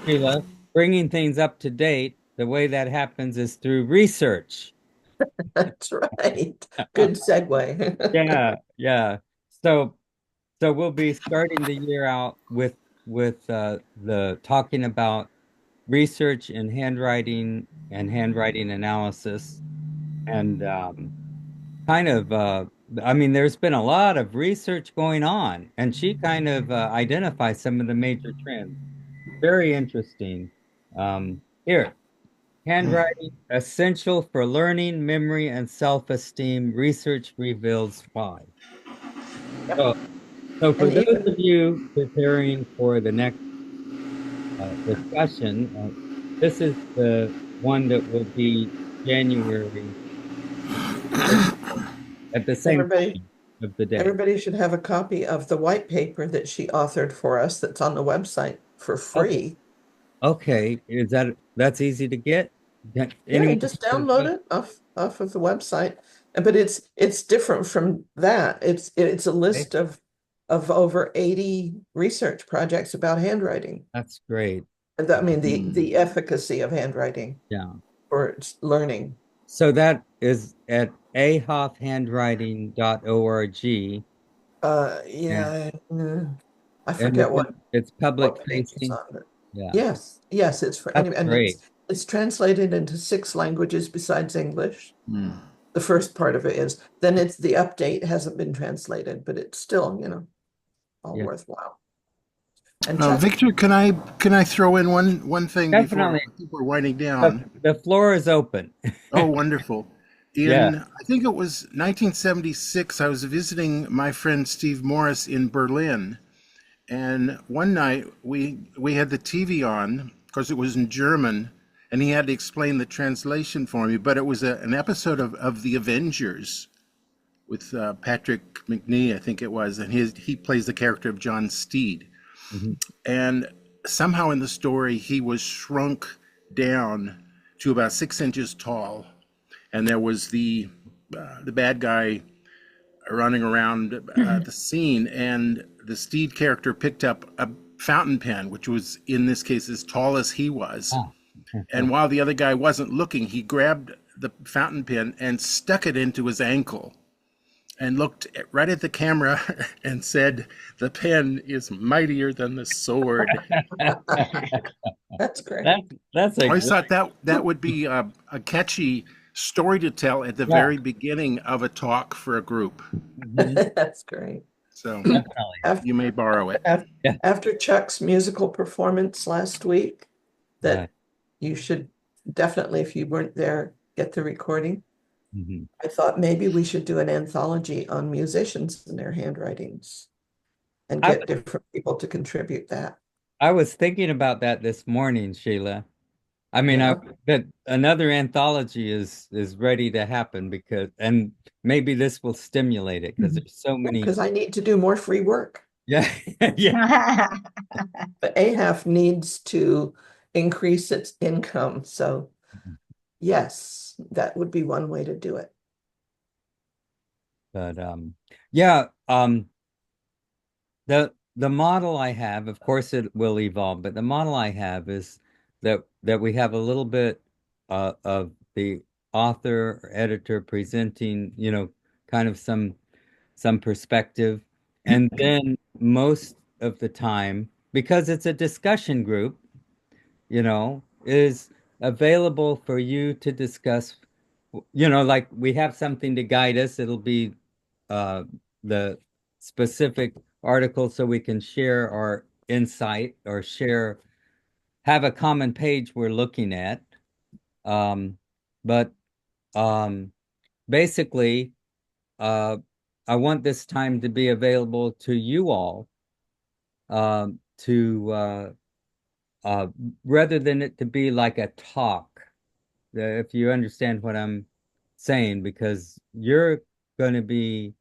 Speaker 1: Sheila, bringing things up to date. The way that happens is through research.
Speaker 2: That's right. Good segue.
Speaker 1: Yeah, yeah. So so we'll be starting the year out with the talking about research in handwriting and handwriting analysis and kind of I mean there's been a lot of research going on and she kind of identifies some of the major trends. Very interesting. Here, handwriting essential for learning, memory, and self-esteem. Research reveals why.
Speaker 2: Yep.
Speaker 1: So So for
Speaker 2: And
Speaker 1: those
Speaker 2: even
Speaker 1: of you preparing for the next discussion, this is the one that will be January at the same
Speaker 2: everybody,
Speaker 1: time of the day.
Speaker 2: everybody should have a copy of the white paper that she authored for us that's on the website for
Speaker 1: Okay.
Speaker 2: free.
Speaker 1: Okay, that's easy to get?
Speaker 2: Yeah, you
Speaker 1: Anyone
Speaker 2: just
Speaker 1: can
Speaker 2: download it off of the website. But it's different from that. It's a
Speaker 1: okay,
Speaker 2: list of over 80 research projects about handwriting.
Speaker 1: that's great.
Speaker 2: And I mean the efficacy of handwriting
Speaker 1: Yeah.
Speaker 2: for learning.
Speaker 1: So that is at ahafhandwriting.org. And,
Speaker 2: Yeah, I
Speaker 1: and
Speaker 2: forget
Speaker 1: it's public
Speaker 2: what page it's
Speaker 1: facing.
Speaker 2: on, but
Speaker 1: Yeah,
Speaker 2: yes, it's for
Speaker 1: that's
Speaker 2: any, and
Speaker 1: great.
Speaker 2: it's translated into 6 languages besides English.
Speaker 4: Hmm.
Speaker 2: The first part of it is. Then it's the update hasn't been translated, but it's still, all
Speaker 1: Yeah,
Speaker 2: worthwhile. And Chuck,
Speaker 4: Victor, can I throw in one thing before
Speaker 1: definitely.
Speaker 4: we're winding
Speaker 1: The,
Speaker 4: down?
Speaker 1: the floor is open.
Speaker 4: Oh, wonderful.
Speaker 1: Yeah.
Speaker 4: I think it was 1976, I was visiting my friend Steve Morris in Berlin. And one night we had the TV on because it was in German, and he had to explain the translation for me. But it was an episode of The Avengers with Patrick McNee, I think it was, and he plays the character of John Steed.
Speaker 1: Mhm.
Speaker 4: And somehow in the story he was shrunk down to about 6 inches tall, and there was the bad guy running around the scene, and the Steed character picked up a fountain pen, which was in this case as tall as he was.
Speaker 1: Ah.
Speaker 4: And while the other guy wasn't looking, he grabbed the fountain pen and stuck it into his ankle and looked right at the camera and said, "The pen is mightier than the sword."
Speaker 2: that's great.
Speaker 1: That's
Speaker 4: I
Speaker 1: a
Speaker 4: always
Speaker 1: great,
Speaker 4: thought that would be a catchy story to tell at the
Speaker 1: yeah.
Speaker 4: very beginning of a talk for a group.
Speaker 1: Mhm.
Speaker 2: That's great.
Speaker 4: So
Speaker 1: Definitely.
Speaker 2: After,
Speaker 4: you may borrow it.
Speaker 1: Yeah.
Speaker 2: after Chuck's musical performance last week,
Speaker 1: Right.
Speaker 2: that you should definitely, if you weren't there, get the recording.
Speaker 1: Mhm.
Speaker 2: I thought maybe we should do an anthology on musicians and their handwritings and
Speaker 1: I,
Speaker 2: get different people to contribute that.
Speaker 1: I was thinking about that this morning, Sheila. I mean,
Speaker 2: Yeah.
Speaker 1: that another anthology is ready to happen because, and maybe this will stimulate it because there's so many.
Speaker 2: Because I need to do more free work.
Speaker 1: Yeah, yeah.
Speaker 2: But AHAF needs to increase its income. So yes, that would be one way to do it.
Speaker 1: But yeah, the model I have, of course, it will evolve, but the model I have is that we have a little bit of the author or editor presenting, kind of some perspective, and then most of the time, because it's a discussion group, is available for you to discuss, like we have something to guide us. It'll be uh, the specific article so we can share our insight or have a common page we're looking at. Um, but um, basically, uh, I want this time to be available to you all to uh, rather than it to be like a talk, if you understand what I'm saying, because you're going to be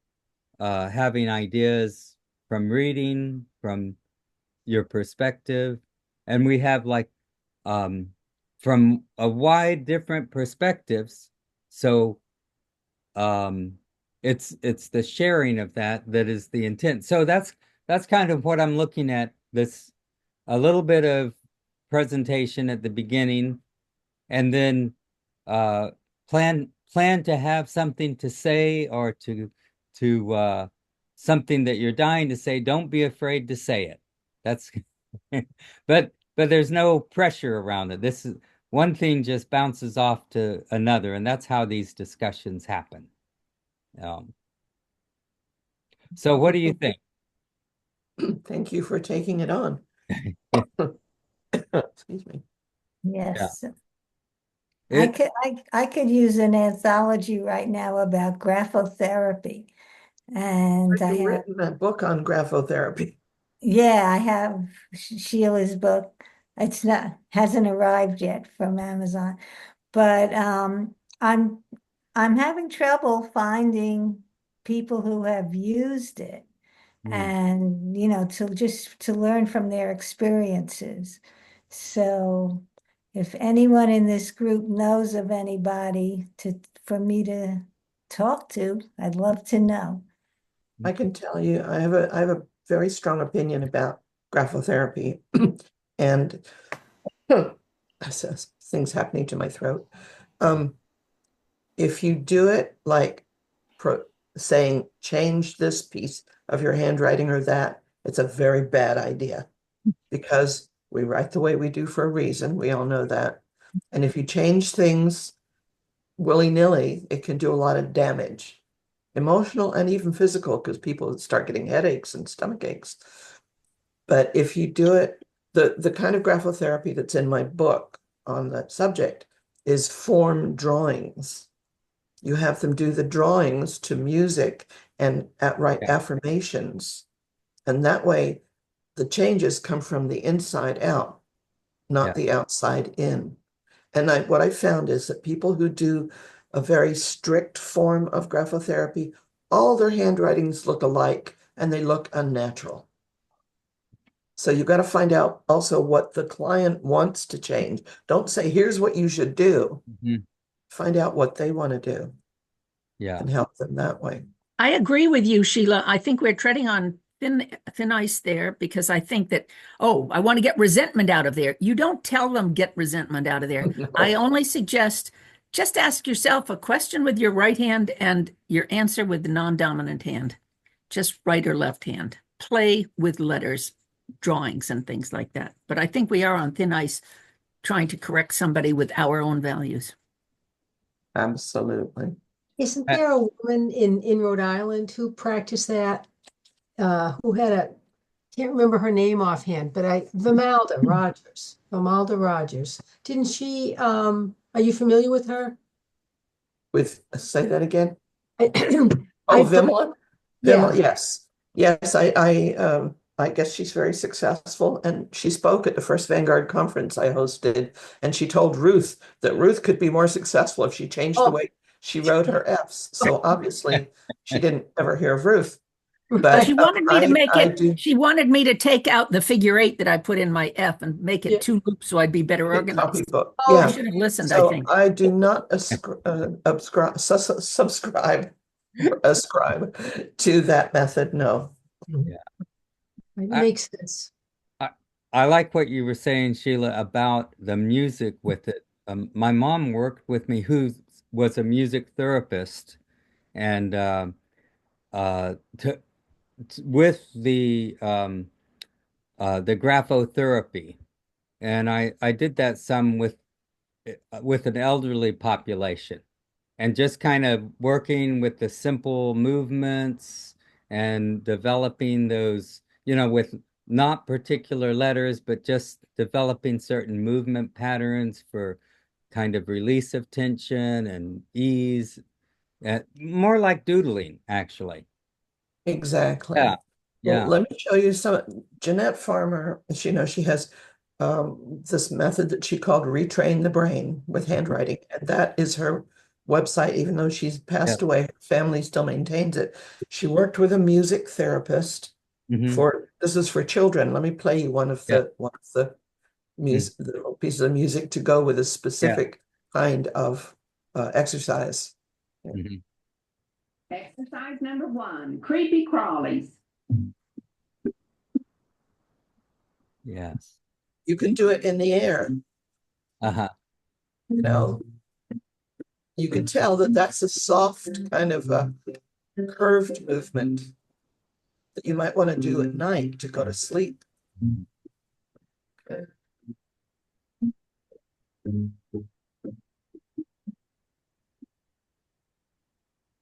Speaker 1: having ideas from reading, from your perspective, and we have like from a wide different perspectives. So um, it's the sharing of that is the intent. So that's kind of what I'm looking at. This a little bit of presentation at the beginning, and then uh, plan to have something to say or to something that you're dying to say. Don't be afraid to say it. That's but there's no pressure around it. This is one thing just bounces off to another, and that's how these discussions happen. Um, so what do you think?
Speaker 2: Thank you for taking it on. Excuse me.
Speaker 1: Yeah.
Speaker 8: Yes.
Speaker 1: It
Speaker 8: I could use an anthology right now about graphotherapy. And I
Speaker 2: You've
Speaker 8: have,
Speaker 2: written a book on graphotherapy.
Speaker 8: yeah, I have Sheila's book. It's not, hasn't arrived yet from Amazon, but I'm having trouble finding people who have used it
Speaker 1: Mm.
Speaker 8: and, to just to learn from their experiences. So if anyone in this group knows of anybody for me to talk to, I'd love to know.
Speaker 2: I can tell you, I have a very strong opinion about graphotherapy and things happening to my throat. If you do it like saying change this piece of your handwriting or that, it's a very bad idea because we write the way we do for a reason. We all know that. And if you change things willy-nilly, it can do a lot of damage, emotional and even physical, because people start getting headaches and stomach aches. But if you do it, the kind of graphotherapy that's in my book on that subject is form drawings. You have them do the drawings to music and write
Speaker 1: Yeah.
Speaker 2: affirmations. And that way, the changes come from the inside out, not
Speaker 1: Yeah.
Speaker 2: the outside in. And what I found is that people who do a very strict form of graphotherapy, all their handwritings look alike and they look unnatural. So you got to find out also what the client wants to change. Don't say, here's what you should do.
Speaker 1: Mhm.
Speaker 2: Find out what they want to do
Speaker 1: Yeah.
Speaker 2: and help them that way.
Speaker 5: I agree with you, Sheila. I think we're treading on thin ice there because I think that, oh, I want to get resentment out of there. You don't tell them get resentment out of there.
Speaker 2: No.
Speaker 5: I only suggest just ask yourself a question with your right hand and your answer with the non-dominant hand. Just right or left hand. Play with letters, drawings, and things like that. But I think we are on thin ice trying to correct somebody with our own values.
Speaker 2: Absolutely.
Speaker 10: Isn't there a woman in Rhode Island who practiced that? Who had can't remember her name offhand, but Vimalda Rogers. Didn't she, are you familiar with her?
Speaker 2: Say that again.
Speaker 10: I,
Speaker 2: Oh,
Speaker 10: I,
Speaker 2: Vimla?
Speaker 10: yeah.
Speaker 2: Vimla, yes. Yes, I guess she's very successful. And she spoke at the first Vanguard conference I hosted, and she told Ruth that Ruth could be more successful if she changed the
Speaker 10: Oh,
Speaker 2: way she wrote her Fs. So obviously she didn't ever hear of Ruth.
Speaker 5: She
Speaker 2: But
Speaker 5: wanted me to make
Speaker 2: I
Speaker 5: it,
Speaker 2: do
Speaker 5: she wanted me to take out the figure 8 that I put in my F and make it
Speaker 10: Yeah.
Speaker 5: 2 loops so I'd be better organized.
Speaker 2: copybook.
Speaker 10: Oh,
Speaker 5: I
Speaker 2: Yeah.
Speaker 5: should have listened, I
Speaker 2: So
Speaker 5: think.
Speaker 2: I do not subscribe ascribe to that method. No.
Speaker 1: Yeah.
Speaker 10: it
Speaker 1: I,
Speaker 10: makes sense.
Speaker 1: I like what you were saying, Sheila, about the music with it. My mom worked with me, who was a music therapist, and to, with the graphotherapy, and I did that some with an elderly population, and just kind of working with the simple movements and developing those, with not particular letters, but just developing certain movement patterns for kind of release of tension and ease, more like doodling, actually.
Speaker 2: Exactly.
Speaker 1: Yeah,
Speaker 2: Well,
Speaker 1: yeah,
Speaker 2: let me show you some. Jeanette Farmer, she has this method that she called Retrain the Brain with handwriting. And that is her website, even though she's
Speaker 1: yeah.
Speaker 2: passed away, her family still maintains it. She worked with a music therapist
Speaker 1: Hmm.
Speaker 2: this is for children. Let me play you
Speaker 1: Yeah,
Speaker 2: one of the music, the little pieces of music to go with a
Speaker 1: yeah.
Speaker 2: specific kind of exercise.
Speaker 1: Hmm.
Speaker 11: Exercise number 1, creepy crawlies.
Speaker 1: Yes.
Speaker 2: You can do it in the air.
Speaker 1: Uh-huh.
Speaker 2: You know, you can tell that that's a soft kind of curved movement that you might want to do at night to go to sleep. Okay.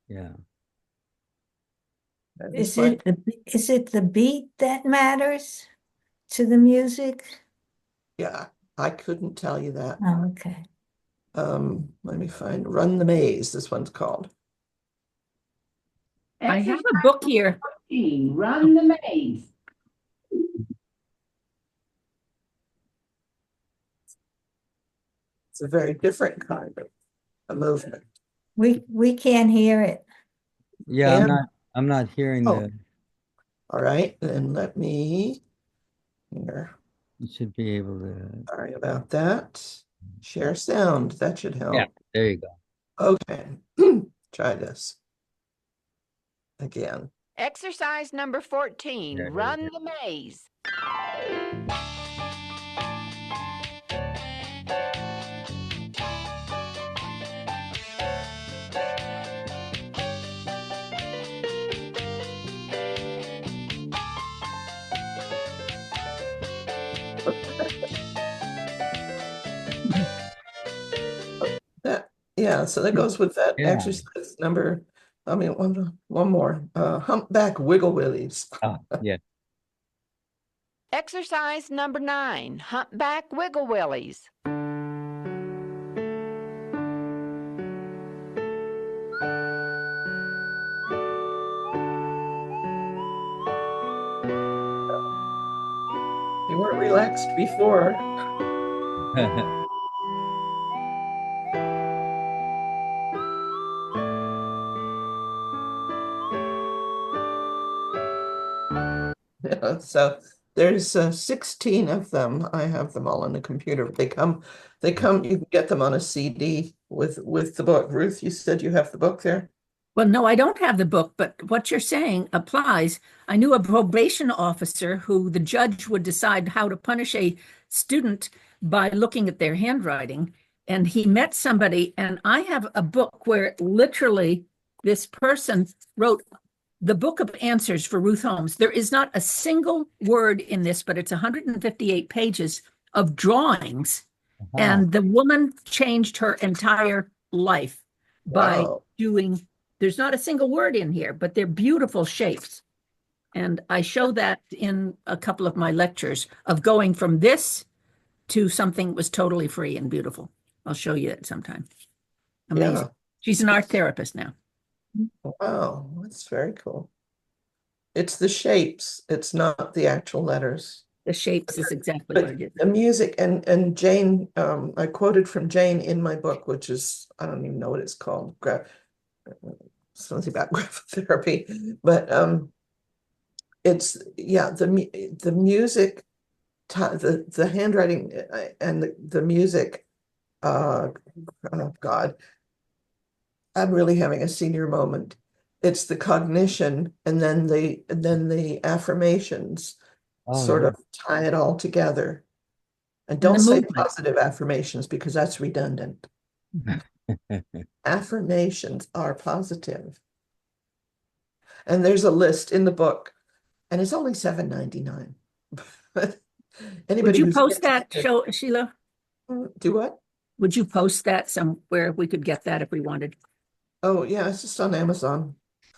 Speaker 1: Yeah.
Speaker 8: Is it the beat that matters to the music?
Speaker 2: Yeah, I couldn't tell you that.
Speaker 8: Oh, okay.
Speaker 2: Let me find Run the Maze, this one's called.
Speaker 5: I have a book here.
Speaker 11: Run the maze.
Speaker 2: It's a very different kind of a movement.
Speaker 8: We can't hear it.
Speaker 1: Yeah,
Speaker 2: And
Speaker 1: I'm not hearing
Speaker 2: oh,
Speaker 1: the,
Speaker 2: all right, then let me here.
Speaker 1: you should be able to,
Speaker 2: Sorry about that. Share sound, that should
Speaker 1: yeah,
Speaker 2: help.
Speaker 1: there you go.
Speaker 2: Okay, try this again.
Speaker 11: Exercise number 14,
Speaker 1: There it
Speaker 11: run the maze.
Speaker 2: That, yeah, so that goes with that
Speaker 1: Yeah.
Speaker 2: exercise number. I mean, one more. Humpback wiggle willies.
Speaker 1: Oh, yeah.
Speaker 11: Exercise number 9, humpback wiggle willies.
Speaker 2: You weren't relaxed before. Yeah, so there's 16 of them. I have them all on the computer. They come, you can get them on a CD with the book. Ruth, you said you have the book there?
Speaker 5: Well, no, I don't have the book, but what you're saying applies. I knew a probation officer who the judge would decide how to punish a student by looking at their handwriting. And he met somebody, and I have a book where literally this person wrote the book of answers for Ruth Holmes. There is not a single word in this, but it's 158 pages of drawings. And the woman changed her entire life by doing, there's not a single word in here, but they're beautiful shapes. And I show that in a couple of my lectures of going from this to something that was totally free and beautiful. I'll show you it sometime. Amazing.
Speaker 2: Yeah.
Speaker 5: She's an art therapist now.
Speaker 2: Wow, that's very cool. It's the shapes, it's not the actual letters.
Speaker 5: The shapes is exactly
Speaker 2: But
Speaker 5: what it is.
Speaker 2: the music and Jane, I quoted from Jane in my book, which is, I don't even know what it's called, something about graphotherapy, but it's, yeah, the music, the handwriting and the music, oh God, I'm really having a senior moment. It's the cognition and then the affirmations sort of tie it all together. And don't say positive affirmations because that's redundant. Affirmations are positive. And there's a list in the book, and it's only $7.99.
Speaker 5: Would you post that, Sheila?
Speaker 2: Do what?
Speaker 5: Would you post that somewhere we could get that if we wanted?
Speaker 2: Oh, yeah, it's just on Amazon.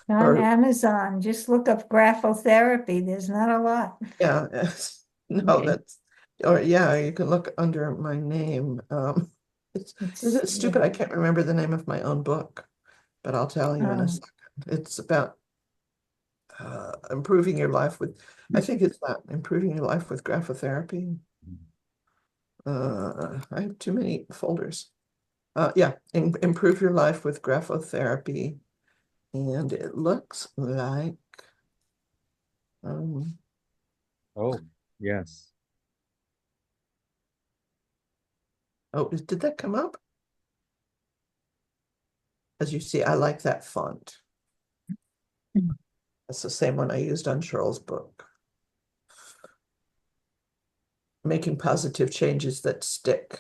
Speaker 8: On Amazon, just look up graphotherapy. There's not a lot.
Speaker 2: Yeah, no,
Speaker 5: Okay.
Speaker 2: or yeah, you can look under my name. Isn't it stupid? I can't remember the name of my own book, but I'll tell you in a second. It's about improving your life with, I think it's that, improving your life with graphotherapy. I have too many folders. Yeah, improve your life with graphotherapy. And it looks like,
Speaker 1: Oh, yes.
Speaker 2: oh, did that come up? As you see, I like that font. That's the same one I used on Cheryl's book. Making positive changes that stick.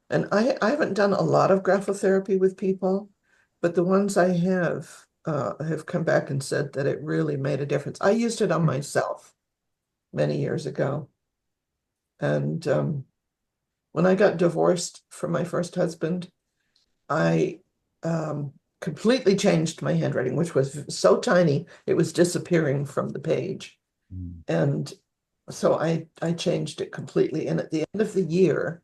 Speaker 2: And I haven't done a lot of graphotherapy with people, but the ones I have come back and said that it really made a difference. I used it on myself many years ago. And when I got divorced from my first husband, I completely changed my handwriting, which was so tiny, it was disappearing from the page. And so I changed it completely. And at the end of the year,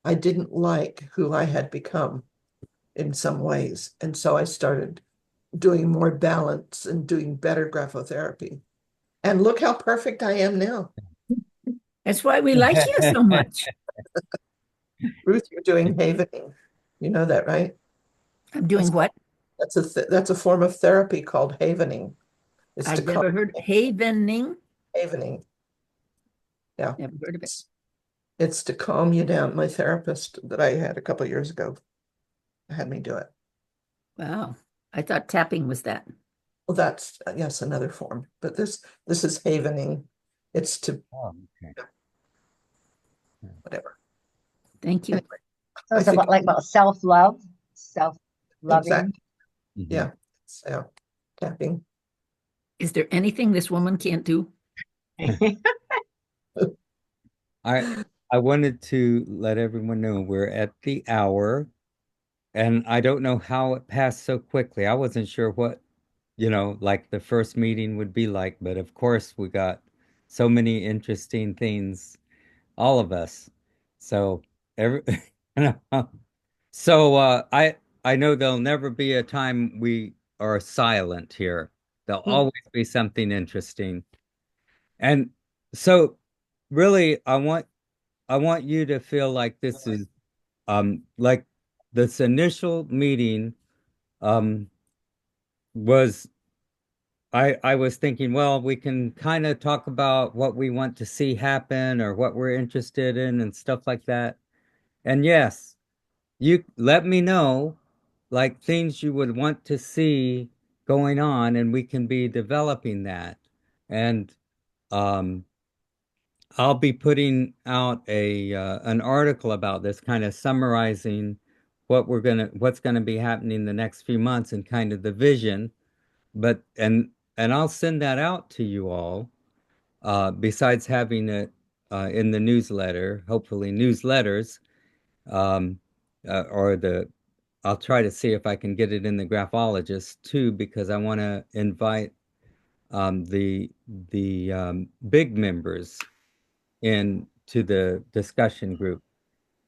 Speaker 2: I didn't like who I had become in some ways. And so I started doing more balance and doing better graphotherapy. And look how perfect I am now.
Speaker 5: That's why we like you so much.
Speaker 2: Ruth, you're doing havening. You know that, right?
Speaker 5: I'm doing what?
Speaker 2: That's a form of therapy called havening. It's to
Speaker 5: I've never heard havening.
Speaker 2: havening. Yeah.
Speaker 5: Never heard of it.
Speaker 2: It's to calm you down. My therapist that I had a couple of years ago had me do it.
Speaker 5: Wow. I thought tapping was that.
Speaker 2: Well, that's yes, another form, but this is havening. It's to
Speaker 1: Oh, okay.
Speaker 2: whatever.
Speaker 5: Thank you.
Speaker 7: So it's about like about self-love, self-loving.
Speaker 2: Exactly.
Speaker 1: Mhm.
Speaker 2: Yeah. So tapping.
Speaker 5: Is there anything this woman can't do?
Speaker 1: I wanted to let everyone know we're at the hour, and I don't know how it passed so quickly. I wasn't sure what, like the first meeting would be like, but of course we got so many interesting things, all of us. So every so I know there'll never be a time we are silent here. There'll always be something interesting. And so really I want you to feel like this is like this initial meeting um was I was thinking, well, we can kind of talk about what we want to see happen or what we're interested in and stuff like that. And yes, you let me know like things you would want to see going on, and we can be developing that. And um I'll be putting out a an article about this, kind of summarizing what's gonna be happening the next few months and kind of the vision. But and I'll send that out to you all. Besides having it in the newsletter, hopefully newsletters, um, or the I'll try to see if I can get it in the graphologist too, because I want to invite the big members into the discussion group.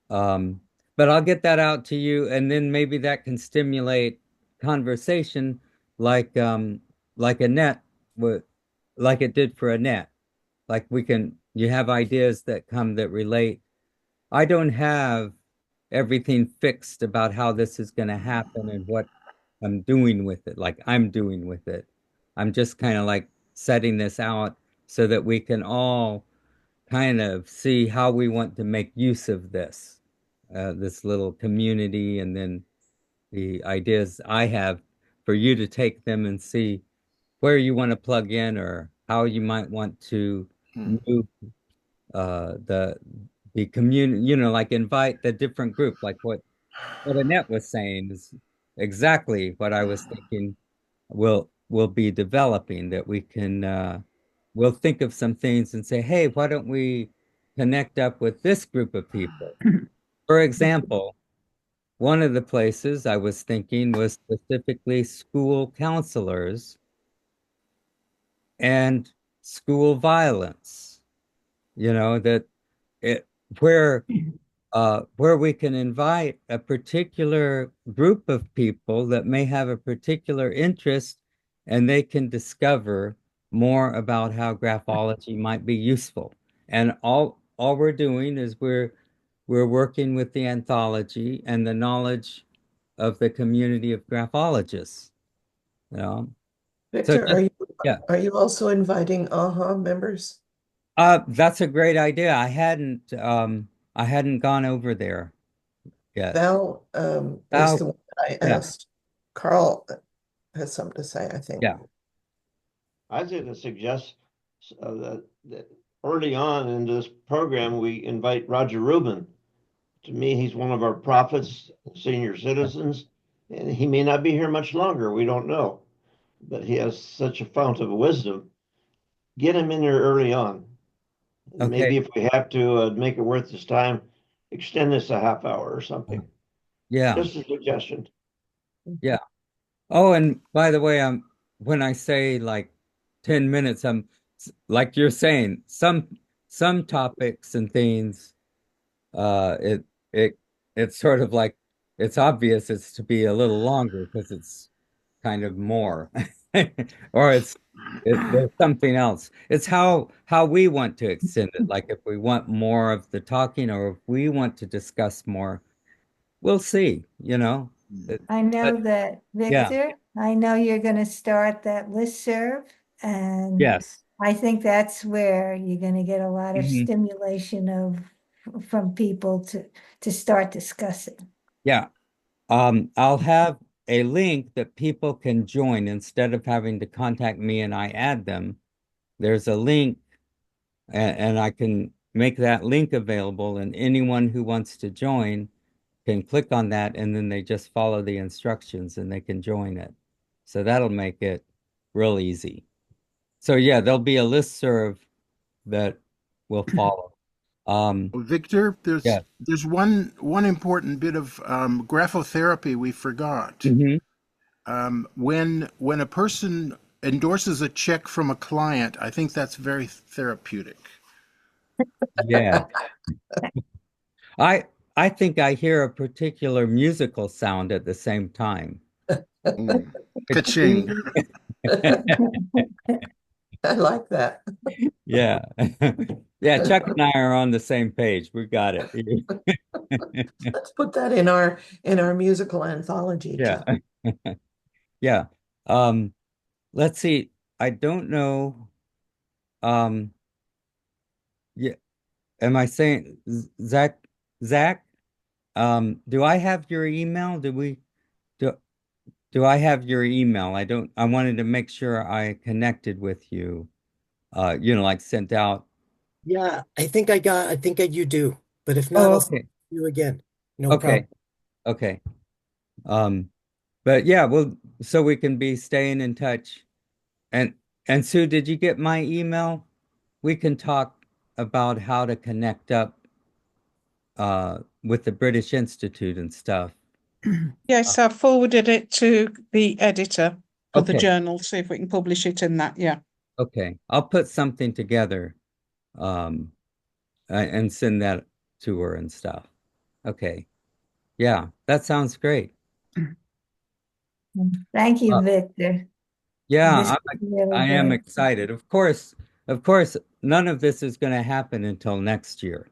Speaker 1: Um, but I'll get that out to you, and then maybe that can stimulate conversation, like like Annette would, like it did for Annette. Like you have ideas that come that relate. I don't have everything fixed about how this is going to happen and what I'm doing with it, like I'm doing with it. I'm just kind of like setting this out so that we can all kind of see how we want to make use of this little community, and then the ideas I have for you to take them and see where you want to plug in or how you might want to move the community, like invite the different group, like what Annette was saying is exactly what I was thinking will be developing, that we can we'll think of some things and say, hey, why don't we connect up with this group of people? For example, one of the places I was thinking was specifically school counselors and school violence, that it where we can invite a particular group of people that may have a particular interest, and they can discover more about how graphology might be useful. And all we're doing is we're working with the anthology and the knowledge of the community of graphologists, you know. So
Speaker 2: Victor,
Speaker 1: just yeah.
Speaker 2: are you also inviting AHA members?
Speaker 1: That's a great idea. I hadn't gone over there yet.
Speaker 2: Val was
Speaker 1: Oh,
Speaker 2: the one that I
Speaker 1: yeah,
Speaker 2: asked. Carl has something to say, I think.
Speaker 1: yeah.
Speaker 12: I was going to suggest that early on in this program, we invite Roger Rubin. To me, he's one of our prophets, senior citizens, and he may not be here much longer. We don't know, but he has such a fount of wisdom. Get him in there early on. And
Speaker 1: Okay.
Speaker 12: maybe if we have to make it worth his time, extend this a half hour or something.
Speaker 1: Yeah,
Speaker 12: Just a suggestion.
Speaker 1: yeah. Oh, and by the way, when I say like 10 minutes, like you're saying, some topics and things, it it it's sort of like it's obvious it's to be a little longer because kind of more, or there's something else. It's how we want to extend it. Like if we want more of the talking, or if we want to discuss more, we'll see.
Speaker 8: I
Speaker 1: But
Speaker 8: know that,
Speaker 1: yeah,
Speaker 8: Victor, I know you're going to start that listserv, and
Speaker 1: yes,
Speaker 8: I think that's where you're going to get a lot of
Speaker 1: mhm,
Speaker 8: stimulation from people to start discussing.
Speaker 1: yeah. I'll have a link that people can join instead of having to contact me and I add them. There's a link, and I can make that link available, and anyone who wants to join can click on that, and then they just follow the instructions and they can join it. So that'll make it real easy. So yeah, there'll be a listserv that will follow.
Speaker 4: Victor, there's
Speaker 1: Yeah.
Speaker 4: there's one important bit of graphotherapy we forgot.
Speaker 1: Hmm.
Speaker 4: When a person endorses a check from a client, I think that's very therapeutic.
Speaker 1: Yeah. I I think I hear a particular musical sound at the same time.
Speaker 4: Mm. Ka-ching.
Speaker 1: Ka-ching.
Speaker 2: I like that.
Speaker 1: Yeah. Yeah, Chuck and I are on the same page. We got it.
Speaker 2: Let's put that in our musical anthology,
Speaker 1: Yeah.
Speaker 2: Chuck.
Speaker 1: Yeah. Um, let's see. I don't know. Um, yeah, am I saying Zach? Do I have your email? Do do I have your email? I wanted to make sure I connected with you. Like sent out.
Speaker 6: Yeah, I think you do. But if not,
Speaker 1: Oh,
Speaker 6: I'll send
Speaker 1: okay.
Speaker 6: you again. No
Speaker 1: Okay.
Speaker 6: problem.
Speaker 1: Okay. Um, but yeah, well, so we can be staying in touch. And and Sue, did you get my email? We can talk about how to connect up with the British Institute and stuff.
Speaker 3: Yes, I've forwarded it to the editor for the
Speaker 1: Okay,
Speaker 3: journal, see if we can publish it in that. Yeah.
Speaker 1: okay. I'll put something together um and send that to her and stuff. Okay. Yeah, that sounds great.
Speaker 8: Thank you,
Speaker 1: Uh,
Speaker 8: Victor. This
Speaker 1: yeah,
Speaker 8: is really
Speaker 1: I am
Speaker 8: good.
Speaker 1: excited. Of course, none of this is going to happen until next year.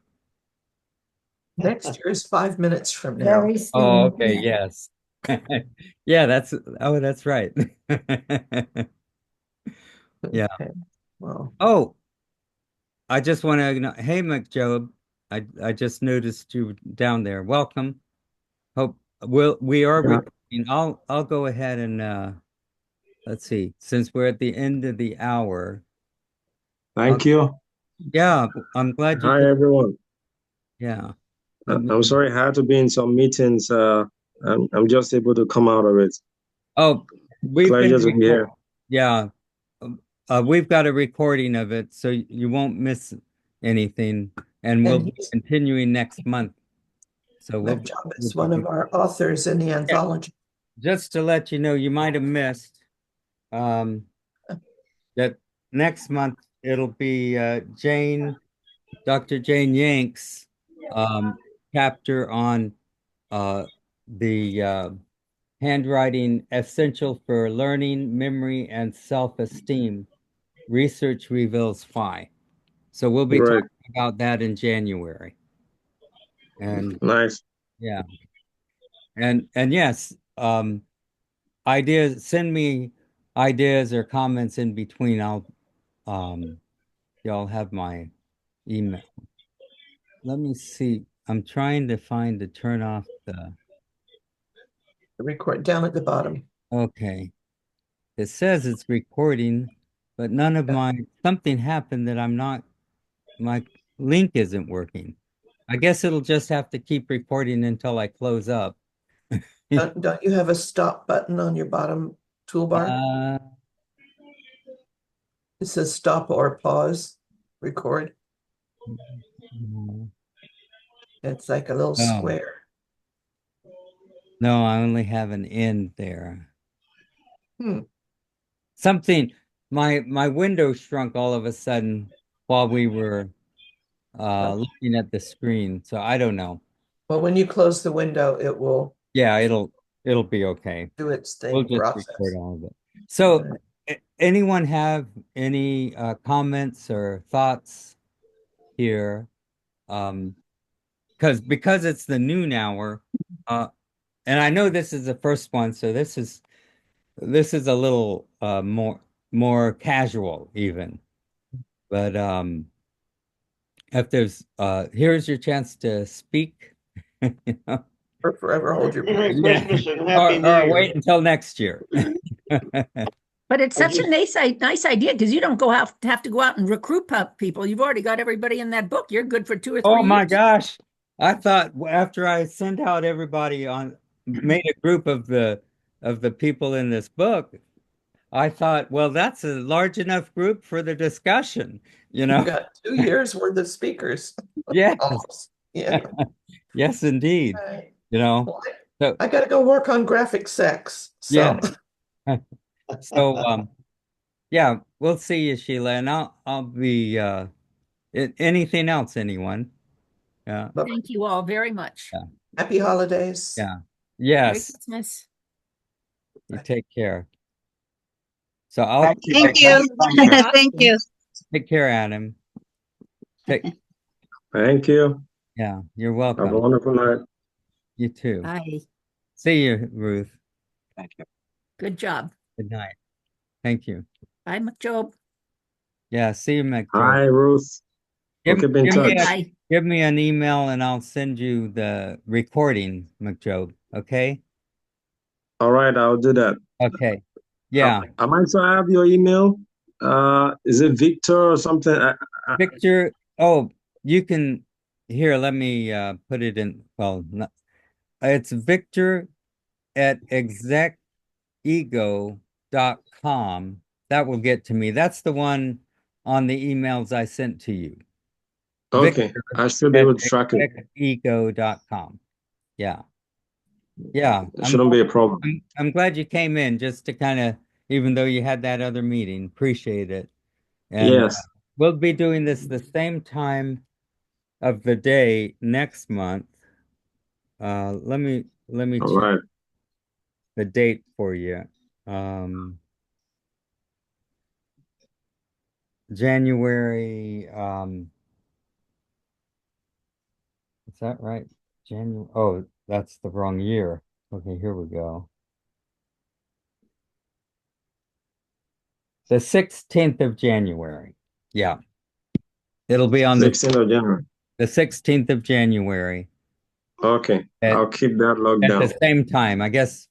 Speaker 2: Next year is 5 minutes from now.
Speaker 8: Very
Speaker 1: Oh,
Speaker 8: soon.
Speaker 1: okay,
Speaker 8: Yeah.
Speaker 1: yes. Yeah, that's right. Yeah.
Speaker 2: Okay. Well,
Speaker 1: Oh, I just want to, hey, McJob, I just noticed you down there. Welcome. Hope we are
Speaker 13: Yeah,
Speaker 1: recording. I'll go ahead and let's see. Since we're at the end of the hour, I'll,
Speaker 13: thank you.
Speaker 1: yeah, I'm glad you
Speaker 13: Hi,
Speaker 1: could.
Speaker 13: everyone.
Speaker 1: Yeah.
Speaker 13: I-
Speaker 1: Let me.
Speaker 13: I'm sorry I had to be in some meetings. I'm just able to come out of it.
Speaker 1: Oh, we've been
Speaker 13: Pleasure to be
Speaker 1: record.
Speaker 13: here.
Speaker 1: Yeah, we've got a recording of it, so you won't miss anything, and we'll
Speaker 2: and
Speaker 1: be
Speaker 2: he's
Speaker 1: continuing next month. So
Speaker 2: Job
Speaker 1: we'll
Speaker 2: is one
Speaker 1: be
Speaker 2: of our authors in the
Speaker 1: yeah.
Speaker 2: anthology.
Speaker 1: Just to let you know, you might have missed um, that next month it'll be Dr. Jane Yanks um, chapter on uh, the handwriting essential for learning, memory, and self-esteem. Research reveals why. So we'll be
Speaker 13: Great.
Speaker 1: talking about that in January. And
Speaker 13: Nice.
Speaker 1: yeah, and yes, ideas, send me ideas or comments in between. Um y'all have my email. Let me see. I'm trying to find to turn off the
Speaker 2: The record down at the bottom.
Speaker 1: okay. It says it's recording, but none of
Speaker 2: Yeah.
Speaker 1: something happened that my link isn't working. I guess it'll just have to keep recording until I close up.
Speaker 2: Don't you have a stop button on your bottom toolbar?
Speaker 1: Uh,
Speaker 2: It says stop or pause, record. It's like a little
Speaker 1: no,
Speaker 2: square.
Speaker 1: no, I only have an end there.
Speaker 2: Hmm.
Speaker 1: Something, my window shrunk all of a sudden while we were
Speaker 2: Well,
Speaker 1: looking at the screen. So I don't know.
Speaker 2: when you close the window, it will
Speaker 1: Yeah, it'll it'll be okay.
Speaker 2: do its
Speaker 1: We'll
Speaker 2: thing
Speaker 1: just
Speaker 2: process.
Speaker 1: record all of it. So,
Speaker 2: Right.
Speaker 1: anyone have any comments or thoughts here? Because it's the noon hour, and I know this is the first one, so this is a little more casual even. But if there's here's your chance to speak, you know.
Speaker 2: Or forever hold your
Speaker 12: Merry
Speaker 2: peace.
Speaker 1: Yeah,
Speaker 12: Christmas and Happy New
Speaker 1: or
Speaker 12: Year.
Speaker 1: wait until next year.
Speaker 5: But it's
Speaker 12: I
Speaker 5: such a nice idea because you don't have to go out and recruit people. You've already got everybody in that book. You're good for 2 or 3
Speaker 1: Oh my
Speaker 5: years.
Speaker 1: gosh. I thought after I sent out everybody made a group of the people in this book, I thought, well, that's a large enough group for the discussion, you
Speaker 2: You
Speaker 1: know?
Speaker 2: got 2 years worth of speakers.
Speaker 1: Yes.
Speaker 2: Almost. Yeah.
Speaker 1: Yes, indeed.
Speaker 2: Right.
Speaker 1: You know.
Speaker 2: Well,
Speaker 1: So
Speaker 2: I got to go work on graphic sex. So
Speaker 1: yeah. So yeah, we'll see you, Sheila, and I'll be anything else, anyone? Yeah.
Speaker 5: Thank you all very much.
Speaker 1: Yeah.
Speaker 2: happy holidays.
Speaker 1: Yeah.
Speaker 5: Merry
Speaker 1: Yes.
Speaker 5: Christmas.
Speaker 1: You take care. So
Speaker 7: Thank
Speaker 3: Thank you. Thank you.
Speaker 1: take care, Adam. Take
Speaker 13: Thank you.
Speaker 1: Yeah, you're
Speaker 13: Have a
Speaker 1: welcome.
Speaker 13: wonderful night.
Speaker 1: You too.
Speaker 5: Bye.
Speaker 1: See you, Ruth.
Speaker 5: Good job.
Speaker 1: Good night. Thank you.
Speaker 5: Bye, McJob.
Speaker 1: Yeah, see you, McJoe.
Speaker 13: Hi, Ruth. We'll keep in touch.
Speaker 5: Bye.
Speaker 1: Give me an email and I'll send you the recording, McJob. Okay?
Speaker 13: All right, I'll do that.
Speaker 1: Okay. Yeah.
Speaker 13: I might still have your email. Is it Victor or something?
Speaker 1: Victor, oh, you can here, let me put it in. Well, it's Victor at execego.com. That will get to me. That's the one on the emails I sent to you.
Speaker 13: Okay,
Speaker 1: Victor
Speaker 13: I should be
Speaker 1: at
Speaker 13: able to track it.
Speaker 1: execego.com. Yeah. Yeah.
Speaker 13: It shouldn't be a problem.
Speaker 1: I'm glad you came in just to kind of, even though you had that other meeting, appreciate it. And
Speaker 13: Yes.
Speaker 1: we'll be doing this the same time of the day next month. Let me
Speaker 13: All
Speaker 1: check
Speaker 13: right.
Speaker 1: the date for you. Um, January, is that right? January, oh, that's the wrong year. Okay, here we go. The 16th of January. Yeah. It'll be on
Speaker 13: 16th of January.
Speaker 1: the 16th of January
Speaker 13: Okay,
Speaker 1: at,
Speaker 13: I'll keep that locked
Speaker 1: at
Speaker 13: down.
Speaker 1: the same time. I guess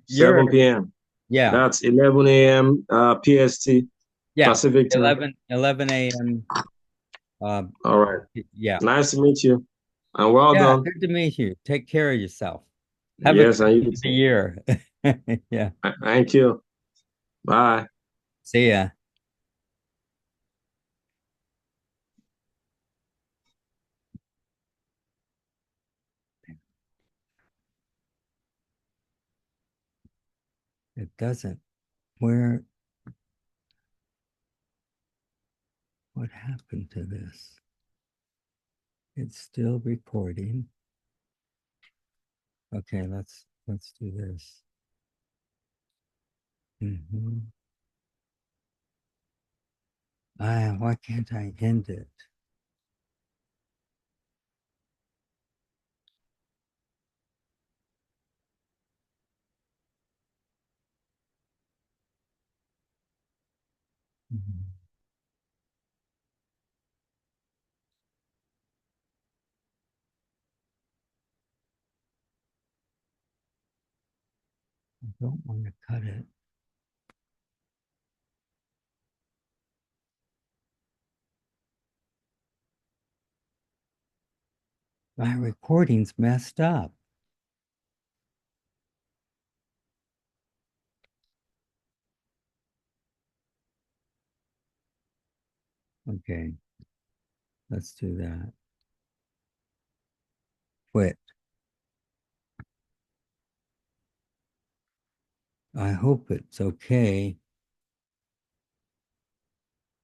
Speaker 1: you're,
Speaker 13: 7 p.m.
Speaker 1: yeah,
Speaker 13: That's 11 a.m. PST,
Speaker 1: yeah,
Speaker 13: Pacific time.
Speaker 1: 11 a.m.
Speaker 13: All right.
Speaker 1: Yeah.
Speaker 13: Nice to meet you. And well
Speaker 1: Yeah,
Speaker 13: done.
Speaker 1: good to meet you. Take care of yourself. Have
Speaker 13: Yes,
Speaker 1: a
Speaker 13: and
Speaker 1: good
Speaker 13: you too.
Speaker 1: year. Yeah.
Speaker 13: Thank you. Bye.
Speaker 1: See ya. It doesn't. What happened to this? It's still recording. Okay, let's do this. Why can't I end it? I don't want to cut it. My recording's messed up. Okay, let's do that. Quit. I hope it's okay.